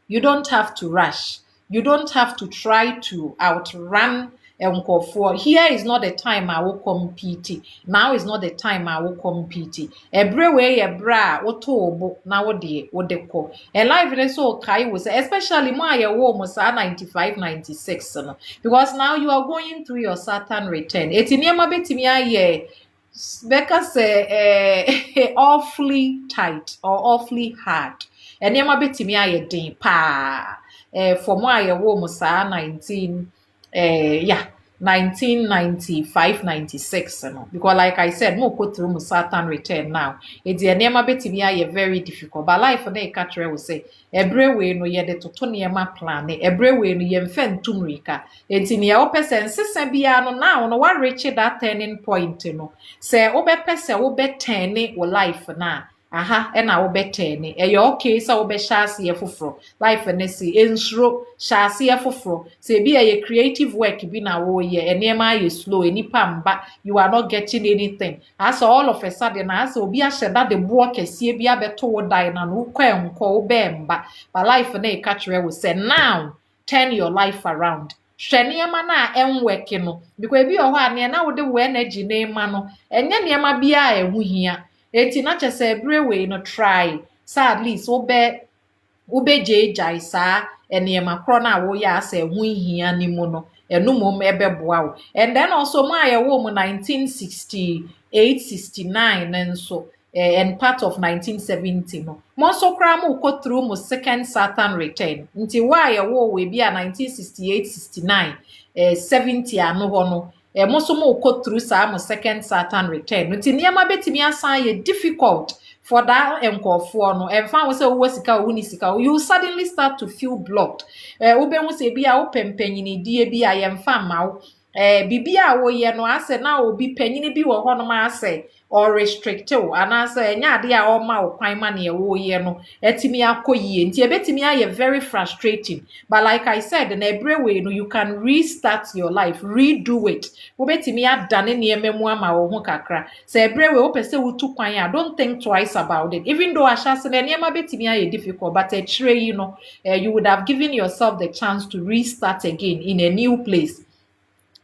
You don't have to rush. You don't have to try to outrun for here is not the time I will compete. Now is not the time I will compete. Every way a bra otobo now what they call. And life in so kai was especially my almost 95, 96. Because now you are going through your Saturn return. It's in your bit Becca say awfully tight or awfully hard. And your bit me a day pa for my almost 1995, 96, because like I said, more go through Saturn return now. It's a nema betimi a very difficult. But life na ekatre will say, every way no ye de toto nema plan, every way no ye mfen tumrika. Enti ne o person sese bia no now no what reach that turning point no. Say obe person obe turn wo life na. Aha ena wo betene e yo okay sa wo be shase ye foforo life ne si ensuro shase ye foforo se bi ye creative work bi na wo ye enema ye slow enipa mba you are not getting anything as all of a sudden as obi a sheda de bo kese bi abeto wo dai na no kwa enko wo be mba but life ne ka kire wo say now turn your life around hweniema na enwork no because bi o ho ane na wo de wo energy na ema no enye niema bia ehu hia eti na chese every way no try so at least wobɛgyaegyae saa nneɛma korɔ no a woyɛ asɛ ɛho hia ne mu no ɛno mmom ɛbɛboa wo. And then also mo a yɛwɔ mu 1968 69 ne nso and part of 1970 no mo nso koraa mo kɔ through mo second Saturn return nti wo a yɛwɔ wɔ bi a 1968 69 70 ano hɔ no mo nso mo kɔ through saa mo second Saturn return nti nneɛma bɛtumi asan yɛ difficult for that nkɔfoɔ no ɛmfa wo sɛ wowɔ sika wo ni sika you suddenly start to feel blocked wobɛhu sɛ bi a wo pɛmpanyinidie bi a yɛmfa ma wo bibi a woyɛ no asɛ na obi panyini bi wɔ hɔ nom asɛ or restrictive anaasɛ ɛnyɛ ade a ɔma wo kwan ma ne ɛwoyɛ no ɛtumi akɔ yie nti ɛbɛtumi ayɛ very frustrating but like I said na ɛbrɛ wei no you can restart your life redo it wobɛtumi adane nneɛma mu ama wo ho kakra sɛ ɛbrɛ wei wopɛ sɛ wotu kwan a don't think twice about it even though ahyɛ ase na nneɛma bɛtumi ayɛ difficult but akyire yi no you would have given yourself the chance to restart again in a new place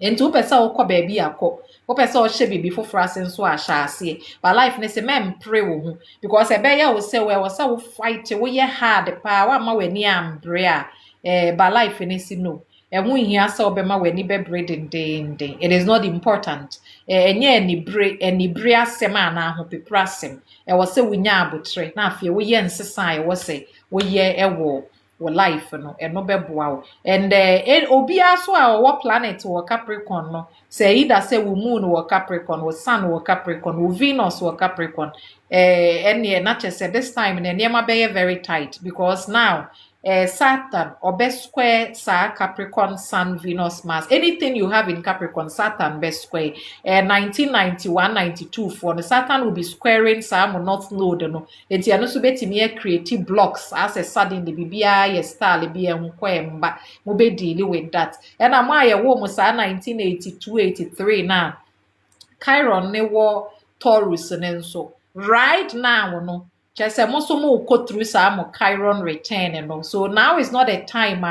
nti wopɛ sɛ wokɔ baabi akɔ wopɛ sɛ ɔhyɛ biribi foforɔ ase nso ahyɛ aseɛ but life ne sɛ mɛmpere wo ho because ɛbɛyɛ wo sɛ wɔ sɛ wo fight woyɛ hard paa woama w'ani ambrɛ a but life ne si no ɛho nhia sɛ wobɛma w'ani bɛbere dendenden it is not important ɛnyɛ anibere asɛm anaa ahopepere asɛm ɛwɔ sɛ wonya abotrɛ na afei woyɛ nsesa a ɛwɔ sɛ woyɛ ɛwɔ wo life no ɛno bɛboa wo and obiara so a ɔwɔ planet wɔ Capricorn no sɛ either sɛ wo moon wɔ Capricorn wo sun wɔ Capricorn wo Venus wɔ Capricorn ɛneɛ na kyerɛ sɛ this time na nneɛma bɛyɛ very tight because now Saturn or square sa Capricorn Sun Venus Mars anything you have in Capricorn Saturn best square 1991-92 for the Saturn will be squaring some north node no enti ano so betimi create blocks as a suddenly bibia ye style bi enkwemba mo be deal with that and am aye wo mo sa 1982-83 now chiron ne wo Taurus ne nso right now no just mo go through some chiron return no so now is not a time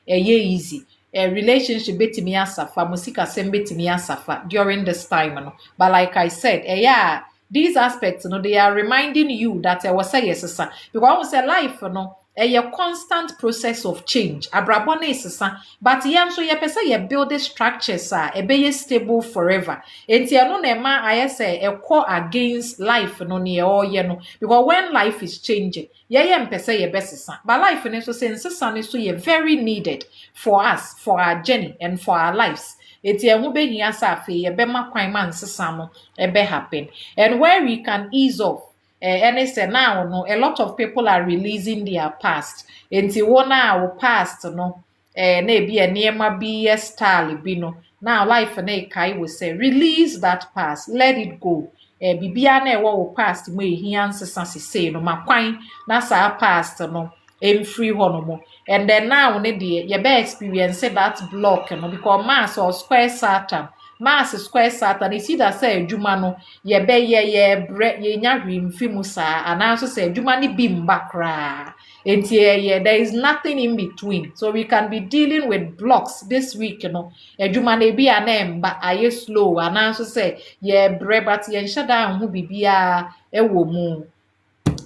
easy a relationship betimi asafa musika sem betimi asafa during this time no but like I said yeah these aspects no they are reminding you that I was say yes sir because say life no a constant process of change abrabɔ ne sesa but yɛn nso yɛpɛ sɛ yɛ build structures a ɛbɛyɛ stable forever enti ɛno na ɛma ayɛ sɛ ɛkɔ against life no ne ɛɔyɛ no because when life is changing yɛyɛ mpɛ sɛ yɛbɛsesa but life ne nso sɛ nsesa ne so yɛ very needed for us for our journey and for our lives eti ɛho bɛhia sɛ afei yɛbɛma kwan ma nsesa no ɛbɛ happen and where we can ease off and it's now no a lot of people are releasing their past enti wo na wo past no na bi enema bi style bi no now life na kai will say release that past let it go bibia na ewo wo past mo ehia nsesa sesei no makwan na saa past no free hono mo and then now ne de ye be experience that block no because Mars or square Saturn Mars square Saturn is either say adwuma no ye be ye nya hwimfi mu saa ananso say adwuma ne bi mba kra enti there is nothing in between so we can be dealing with blocks this week no adwuma ne bi ana mba aye slow ananso say ye bre but ye nhada ho bibia ewo mu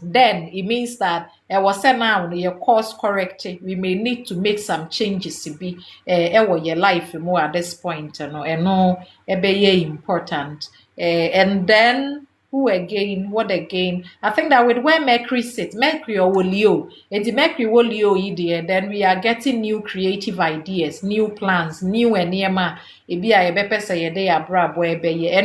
then it means that was now your course corrected we may need to make some changes to be your life more at this point no important and then what again I think that with where Mercury sits Mercury or Leo and the Mercury will Leo then we are getting new creative ideas new plans new enema and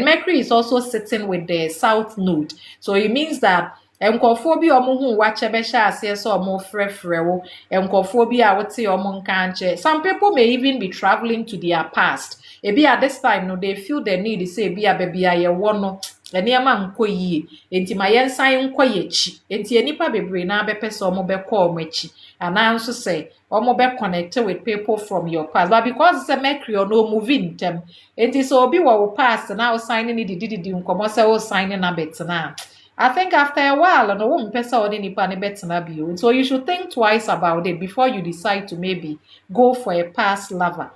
Mercury is also sitting with the south node so it means that enkofo bi omo wache be sha ase so omo frefre wo enkofo bi a wote omo nka nche some people may even be traveling to their past ebi at this time no they feel the need say ebi ababia ye wo no enema nko yie enti ma yensan nko ye chi enti enipa bebre na abepese omo be call omo chi ananso say omo be connect with people from your past but because it's a Mercury no moving them enti so obi wo past na o sign ni didi nkomo say o sign na betna I think after a while, no one person or any better. So you should think twice about it before you decide to maybe go for a past lover.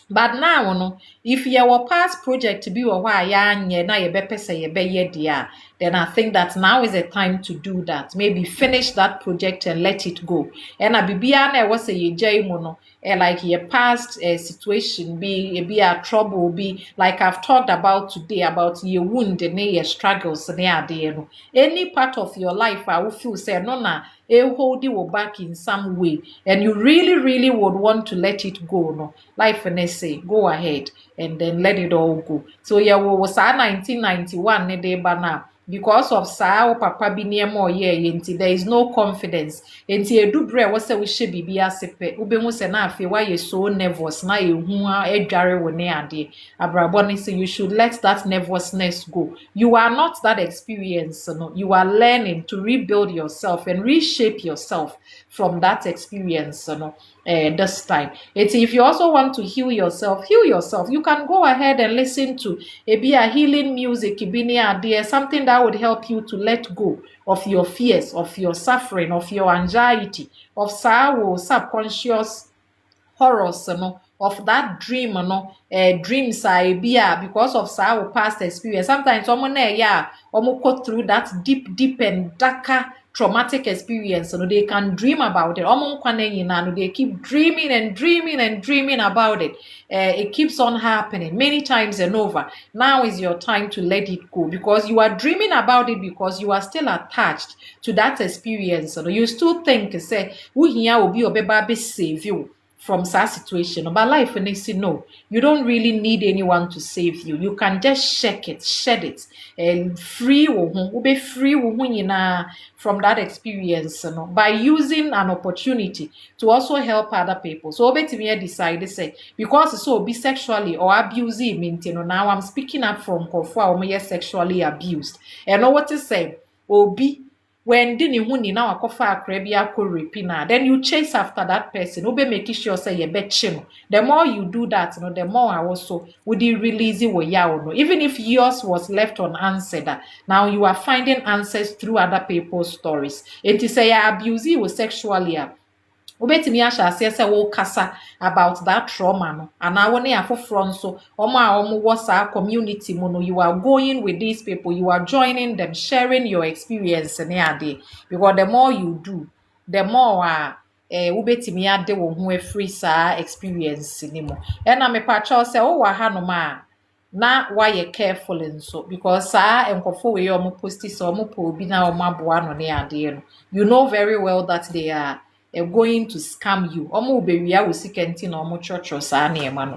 But now, no, if your past project to be a while, na ye be pesa ye be ye dia, then I think that now is the time to do that. Maybe finish that project and let it go. And I be na was a jay mono, like your past situation be a trouble be like I've talked about today about your wound and your struggles and any part of your life I will feel say no na hold you back in some way and you really would want to let it go. No life and say go ahead and then let it all go. So yeah, was 1991 ne day bana because of sao papa bi niemo ye yenti there is no confidence enti edu bre wo se wo hye bibia sepe ube se na afi why you so nervous na ye hu adware wo ne ade abrabo ne say you should let that nervousness go. You are not that experience, no. You are learning to rebuild yourself and reshape yourself from that experience, this time. If you also want to heal yourself, you can go ahead and listen to a healing music, something that would help you to let go of your fears, of your suffering, of your anxiety, of sorrow, subconscious horrors, of that dream, dreams because of our past experience. Sometimes go through that deep and darker traumatic experience, they can dream about it. They keep dreaming and dreaming about it. It keeps on happening many times and over. Now is your time to let it go because you are dreaming about it because you are still attached to that experience. You still think, say, who here will be a save you from that situation. But life and they say no, you don't really need anyone to save you. You can just shed it, and free from that experience by using an opportunity to also help other people. So me decide to say because it's so be sexually or abusive, now I'm speaking up from Kofa sexually abused. And know what to say? Obi when dini huni na wakofa akrabia ko repina, then you chase after that person. Ube make sure say you bet chino. The more you do that, the more I also would release it even if yours was left unanswered. Now you are finding answers through other people's stories. It is say abuse you sexually. Ubetimi asha say wo kasa about that trauma no and I want afoforo nso omo was our community mu you are going with these people, you are joining them, sharing your experience because the more you do, the more ubetimi ade wo ho free sa experience ni mo and na me pa cho say o wa ha no ma na why you careful nso because enkofo we omo posti so omo po obi na omo aboa no ne ade no you know very well that they are going to scam you.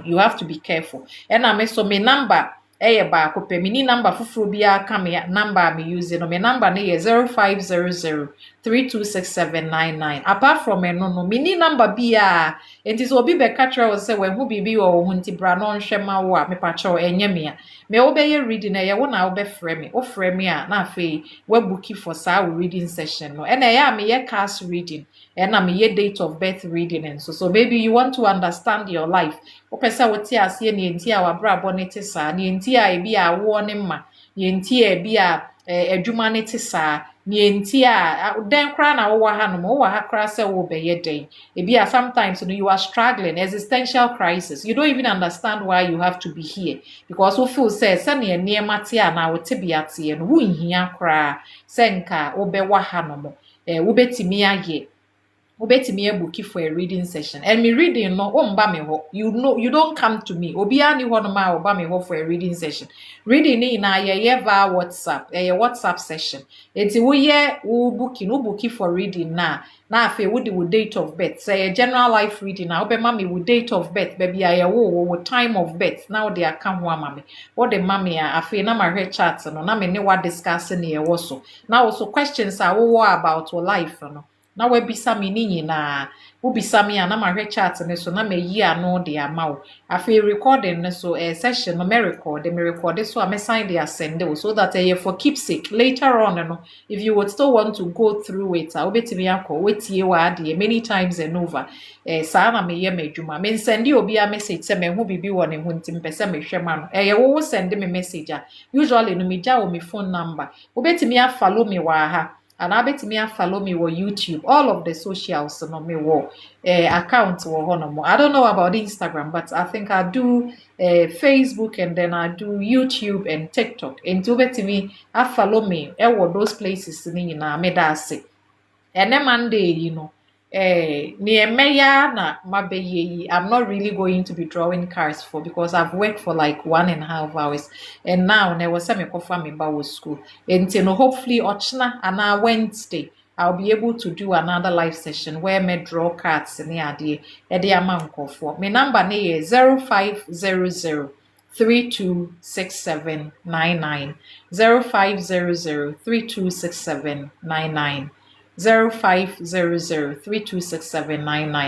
You have to be careful. And I so my number ba ko pe mini number fufuro bia ka me number me use no me number na 0500326799. Apart from no mini number bia enti so obi be catch we say we hu bibi wo hu nti bra no nhwe ma wo a me pa che enye me a me wo be ye reading na ye wo na wo be frɛ me wo frɛ me a na afei we booki for sa reading session no and ya me ye cast reading and I'm a date of birth reading and so maybe you want to understand your life. Opesa woti ase ni enti a wabra bonete sa ni enti a ebi a wo ne ma ni enti a ebi a adwuma ne te sa ni enti a den kra na wo ha no wo ha kra se wo be ye den ebi a sometimes you are struggling existential crisis. You don't even understand why you have to be here because we feel say na niema te a na wo te bia te no wo nhia kra senka wo be wa ha no mo wo betimi age ubetimi ebuki for a reading session and me reading no mba me ho you know you don't come to me obi ani ho no ma oba me ho for a reading session reading ni na ye va WhatsApp session enti wo ye wo booking for reading na afi wo the date of birth say general life reading na obema me with date of birth baby aye wo time of birth now they aka ho ama me what the mama afi na ma hwe chat no na me ne wa discuss ne ye wo so now also questions are wo about your life no na we bisa me ni nyina wo bisa me na ma hwe chat ne so na me yi ano de amawo afi recording ne so session no me record so I sign the send so that for keepsake later on no if you would still want to go through it obetimi akọ wetie wa de many times and over saa na me ye madwuma me send obi a message say me ho bibi wo ne ho ntim pese me hwe ma no wo send me message usually no me ja wo me phone number obetimi a follow me wa ha and I bet me follow me on YouTube, all of the socials no me wo account wo hono. I don't know about Instagram, but I think I do Facebook, and then I do YouTube and TikTok. And to bet me I follow me those places ni na me da ase. And Monday, near Maya na mabe I'm not really going to be drawing cards for, because I've worked for like 1.5 hours, and now there was some for me about school. And hopefully Ochna and Wednesday I'll be able to do another live session where me draw cards in the idea at the amount for my number is 0500 326799 0500 326799 0500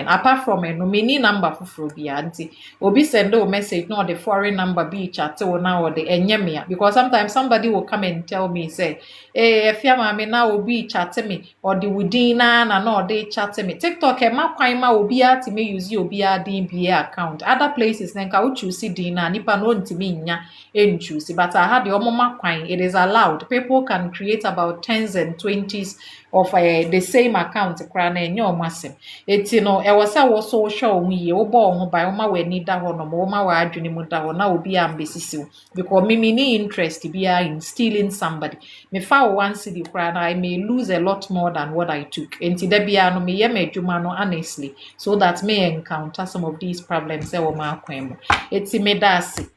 Apart from a mini number for Bianti, Obi send a message, not the foreign number be chat or now or the enyemia, because sometimes somebody will come and tell me, say, if your mammy now will be chatting me, or the Woodina and all they chatting me. TikTok and my quima will be at me use your BRDBA account. Other places then can choose Dina, Nipa no intiminya and choose, but I had the Omoma quine. It is allowed. People can create about 10s and 20s of the same account kra na enye omasem eti no e wose wo so hwe omu ye wo bo ho ba wo ma we ni da ho no mo ma wa adwene mu da ho na obi ambesisiw, because me ni interest bia in stealing somebody me fa one city kra na I may lose a lot more than what I took. Enti da bia no me ye ma adwuma no honestly, so that may encounter some of these problems e wo ma akwan mu. Eti me da ase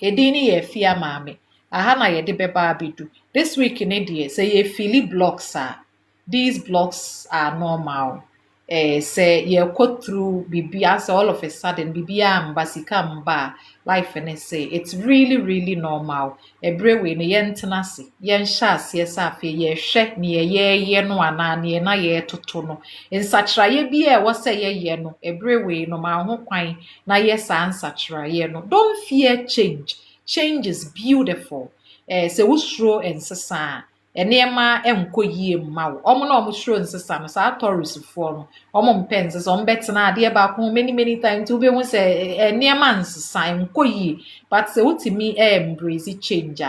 edini ye fia maame aha na ye de beba abedu this week in India say ye fili blocks are. These blocks are normal. Say you go through Bibia, so all of a sudden Bibia Mbasika Mba life and say it's really, really normal. Every way ni yen tenasi, yen shas, yes, afi, ye shek ni ye no anani, na ye tutono. In such a ye be was say ye no, every way no ma ho kwine, na yes, and such a ye no. Don't fear change. Change is beautiful. Say usro and sasa. Enema enko yie mma wo omo na omo suro nsesa no sa tourist fo no omo mpense so ombetena ade ba ko many times ube hu se enema nsesa enko yie, but se utimi embrace change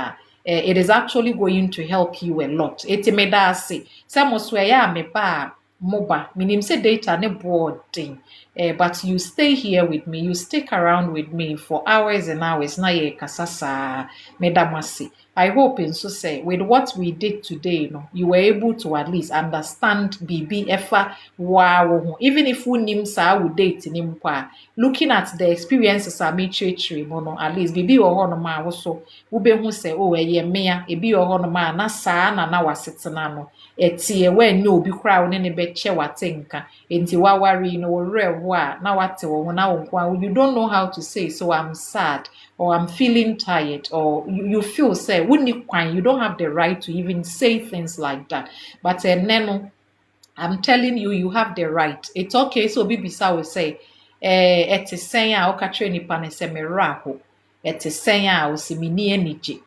it is actually going to help you a lot. Etimeda ase se mo so ya me ba moba minim say data ne boarding, but you stay here with me, you stick around with me for hours and hours na ye kasasa medamasi. I hope in so say with what we did today, you were able to at least understand BB efa wow. Even if we nim sa we date nim kwa, looking at the experiences I made mono at least BB or no ma also ube hu say oh ye mea ebi or no ma na sa na wasitena no etie when no bi kra ne be che watenka enti wa worry no rewo a na wate wo na wo you don't know how to say so I'm sad or I'm feeling tired, or you feel say you don't have the right to even say things like that. But Neno, I'm telling you, you have the right. It's okay. So Bibisa will say, it is saying I catch any panese miracle. It is saying I will see me energy.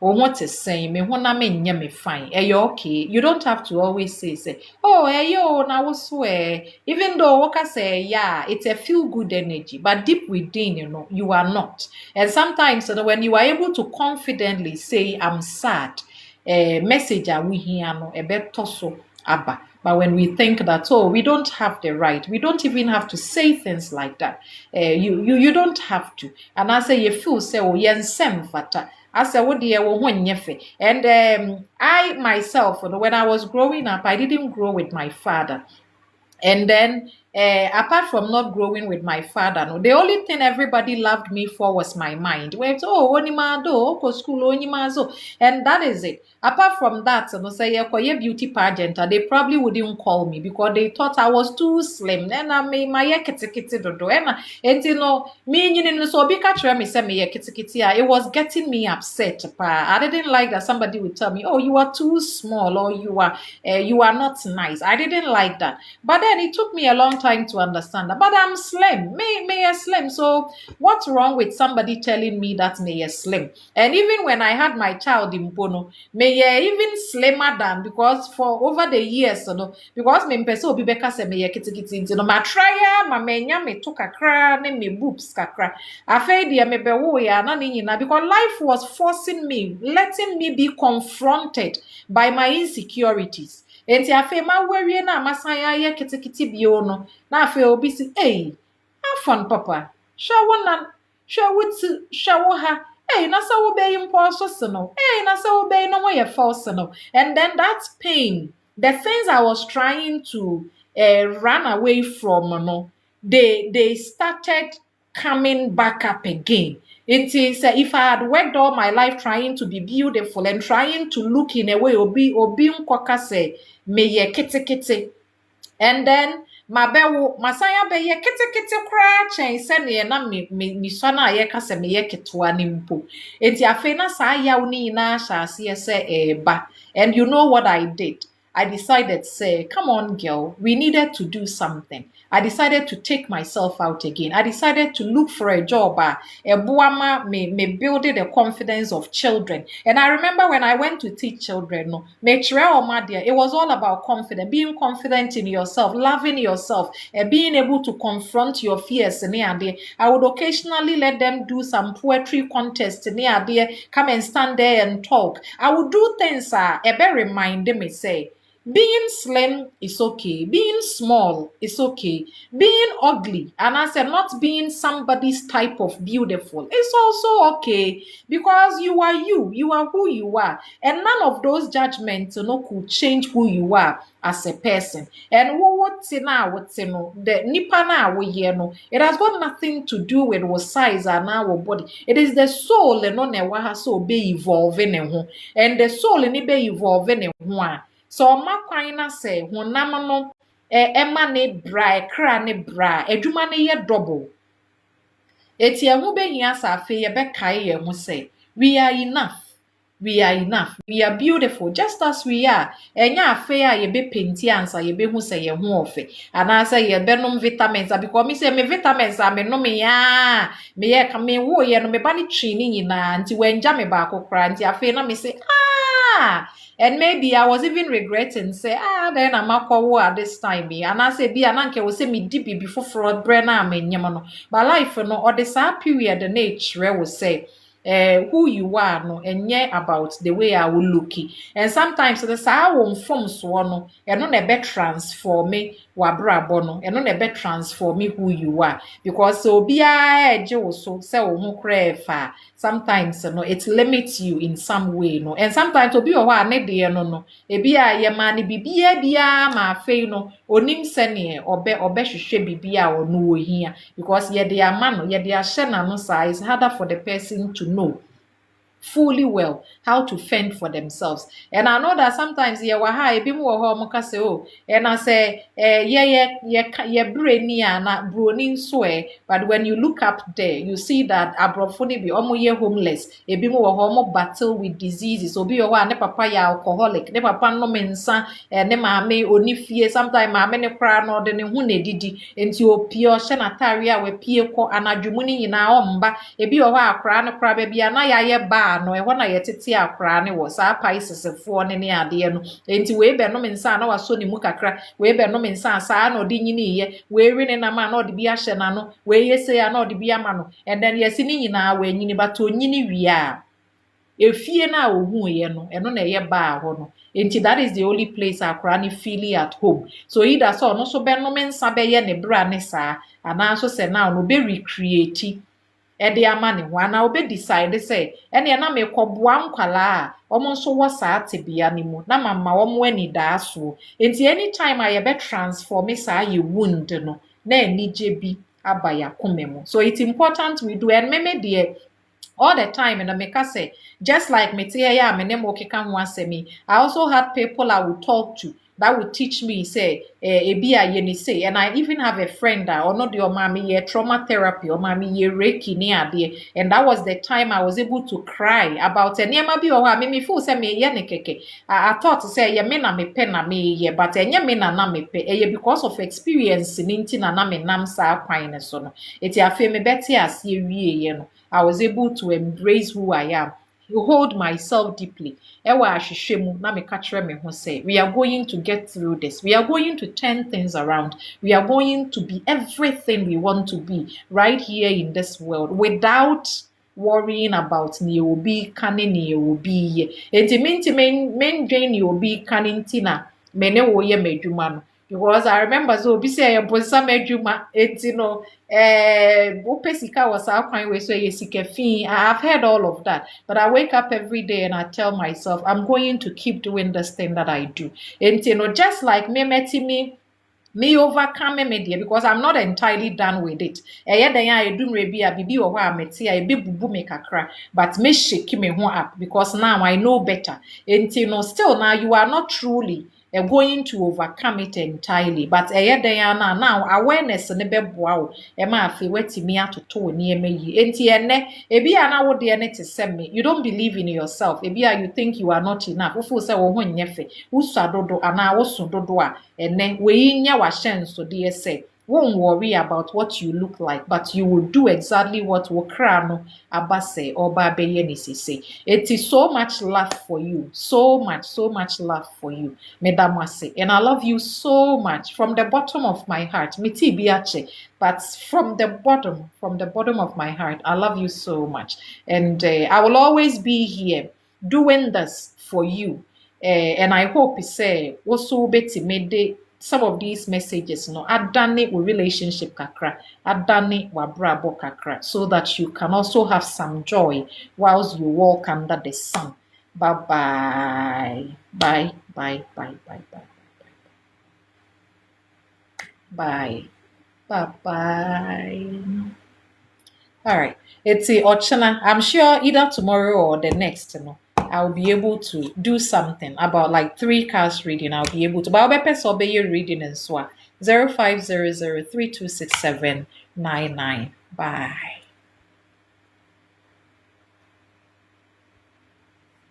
Or what is saying me when I mean me fine. You okay? You don't have to always say, oh yo now swear. Even though what I say, yeah, it's a feel good energy, but deep within, you are not. And sometimes when you are able to confidently say I'm sad, message we hear no a better so abba. But when we think that, oh, we don't have the right, we don't even have to say things like that. You don't have to. And I say you feel say oh yen sem fata. I said, what dear, and I myself, when I was growing up, I didn't grow with my father. And then, apart from not growing with my father, the only thing everybody loved me for was my mind. Where school, and that is it. Apart from that, say beauty pageant, they probably wouldn't call me because they thought I was too slim. Then I made my kitty dodo. And me so big me say me kitty. It was getting me upset. I didn't like that somebody would tell me, "Oh, you are too small," or you are not nice. I didn't like that. But then it took me a long time trying to understand that. But I'm slim. May slim. So what's wrong with somebody telling me that may slim? And even when I had my child in Pono, may even slimmer than, because for over the years, because me person obi beka se me kitikiti, ma try ma menya me to kakra ne me boobs kakra. Afei de me be wo ya na ni nyina, because life was forcing me, letting me be confronted by my insecurities. Enti afei ma wawie na amasan ya kitikiti bio no. Na afei obi si, "Hey, have fun papa. Show na show ha. Hey, na sa wo be impo so no. Hey, na sa wo be no wo ye false no." And then that pain, the things I was trying to run away from, they started coming back up again. It is if I had worked all my life trying to be beautiful and trying to look in a way obi nkoka say me ye kete, and then mabewo masaya be ye kete kra chen se ne na me so na ye ka se me ye ketwa ni mpo. Enti afi na sa yaw ni na hyase se ba. And you know what I did? I decided, say, come on, girl, we needed to do something. I decided to take myself out again. I decided to look for a job. Buama me building the confidence of children. And I remember when I went to teach children, it was all about confidence, being confident in yourself, loving yourself, and being able to confront your fears. I would occasionally let them do some poetry contest. Come and stand there and talk. I would do things remind me, say, being slim is okay. Being small is okay. Being ugly, and I said not being somebody's type of beautiful, is also okay, because you are you. You are who you are, and none of those judgments, could change who you are as a person. And what's the nipa na we it has got nothing to do with what size and our body. It is the soul and on a so be evolving and the soul in be evolving so ma kwan na say honam no ema ne bra kra ne bra adwuma ne ye double. Eti ehu behia sa afi ye be kai ye hu say we are enough. We are enough. We are beautiful just as we are. Enya afi a ye be penti ansa ye be hu say ye hu ofe. Ana say ye be nom vitamins because me say me vitamins me no me ya. Me ye ka me wo ye no me ba ni twi ni nyina nti wenja me ba akokra nti afi na me say and maybe I was even regretting, say, then I'm at this time. And I say, be an uncle will say me deep before fraud, Brenna, me yamano. But life, or this period, the nature will say, who you are, no, and about the way I will look. And sometimes the I won't form so, and on a bit transform me, wabra bono, and on a bit transform me who you are. Because so be I, Joe, so who crave far. Sometimes it limits you in some way, and sometimes to be a one no e bia ye mani bibia ma fe onim sene obe hwehwe bibia o no ohia because ye de ama no ye de ahye na no size harder for the person to know fully well how to fend for themselves. And I know that sometimes ye wa ha ebi mo ho mo ka say and I say ye brainy na broni so but when you look up there you see that abrofoni bi omo ye homeless ebi mo ho mo battle with diseases obi ho ne papa ya alcoholic ne papa no mensa ne maame oni fie sometimes maame ne kra no de ne hu ne didi enti opie o hye na tare a we pie ko anadwumu ni nyina omba ebi ho akra no kra ba bia na ya ye ba no ehọ na yetete akra ne wo sa paisesefo ne ade no enti we be no mensa na waso ni mu kakra we be no mensa sa na odi nyini ye we wi ne na ma na odi bi ahye na no we yese ya na odi bi ama no and then yesi ni nyina we nyini but onyini wi a efie na ohu ye no eno na ye ba ho no enti that is the only place akra ne feel at home. So either so no so be no mensa be ye ne bra ne sa ana so se na no be recreate ede ama ne ho ana obe decide say ene na me koboa nkwala a omo so wo saa tebia ne mu na mama omo ani da so enti anytime I be transform saa ye wound no na anije bi abaya komemo. So it's important we do and meme de all the time and I make say just like me tell ya me name okeka ho asemi I also had people I would talk to that would teach me, say, say. And I even have a friend that, or not your mommy, trauma therapy, or mommy, reiki, near there. And that was the time I was able to cry about a near maybe or me fool say me keke. I thought to say, me na me pen na me ye, but enya me na me pe, because of experience in intina na me nam sa kwine so no. It ya fe me better as ye no. I was able to embrace who I am. Hold myself deeply. Ewa ahwehwem na me ka kire me ho say, we are going to get through this. We are going to turn things around. We are going to be everything we want to be right here in this world without worrying about ni obi kane ni obi ye. Enti men drain ni obi kane ntina me ne wo ye madwuma no. Because I remember so obi say bonsam adwuma enti no sika was our kind way so I've heard all of that, but I wake up every day and I tell myself I'm going to keep doing this thing that I do. And just like me overcome me dear, because I'm not entirely done with it. Then I do maybe a bibi or wa meti a bi bubu me kakra, but me shake me ho up because now I know better. And still now you are not truly going to overcome it entirely, but then now awareness ne be boa wo e ma afi wetimi atoto ni emeyi enti ene ebi ana wo de ne te me you don't believe in yourself ebi you think you are not enough wo say wo ho nyefe wo suadodo ana wo sudodo a ene we nya wa hyenso de say won't worry about what you look like, but you will do exactly what Wokrano Abase or Babeyenisi say. It is so much love for you, so much love for you, Medamase. And I love you so much from the bottom of my heart. Miti biache, but from the bottom of my heart, I love you so much. And I will always be here doing this for you. And I hope you say, also beti made some of these messages no adane with relationship kakra adane wa brabo kakra so that you can also have some joy whilst you walk under the sun. Bye bye bye bye bye bye bye bye bye. All right, it's a Ochana. I'm sure either tomorrow or the next, I'll be able to do something about like 3 cards reading. I'll be able to. But I'll be reading and so 0500326799. Bye.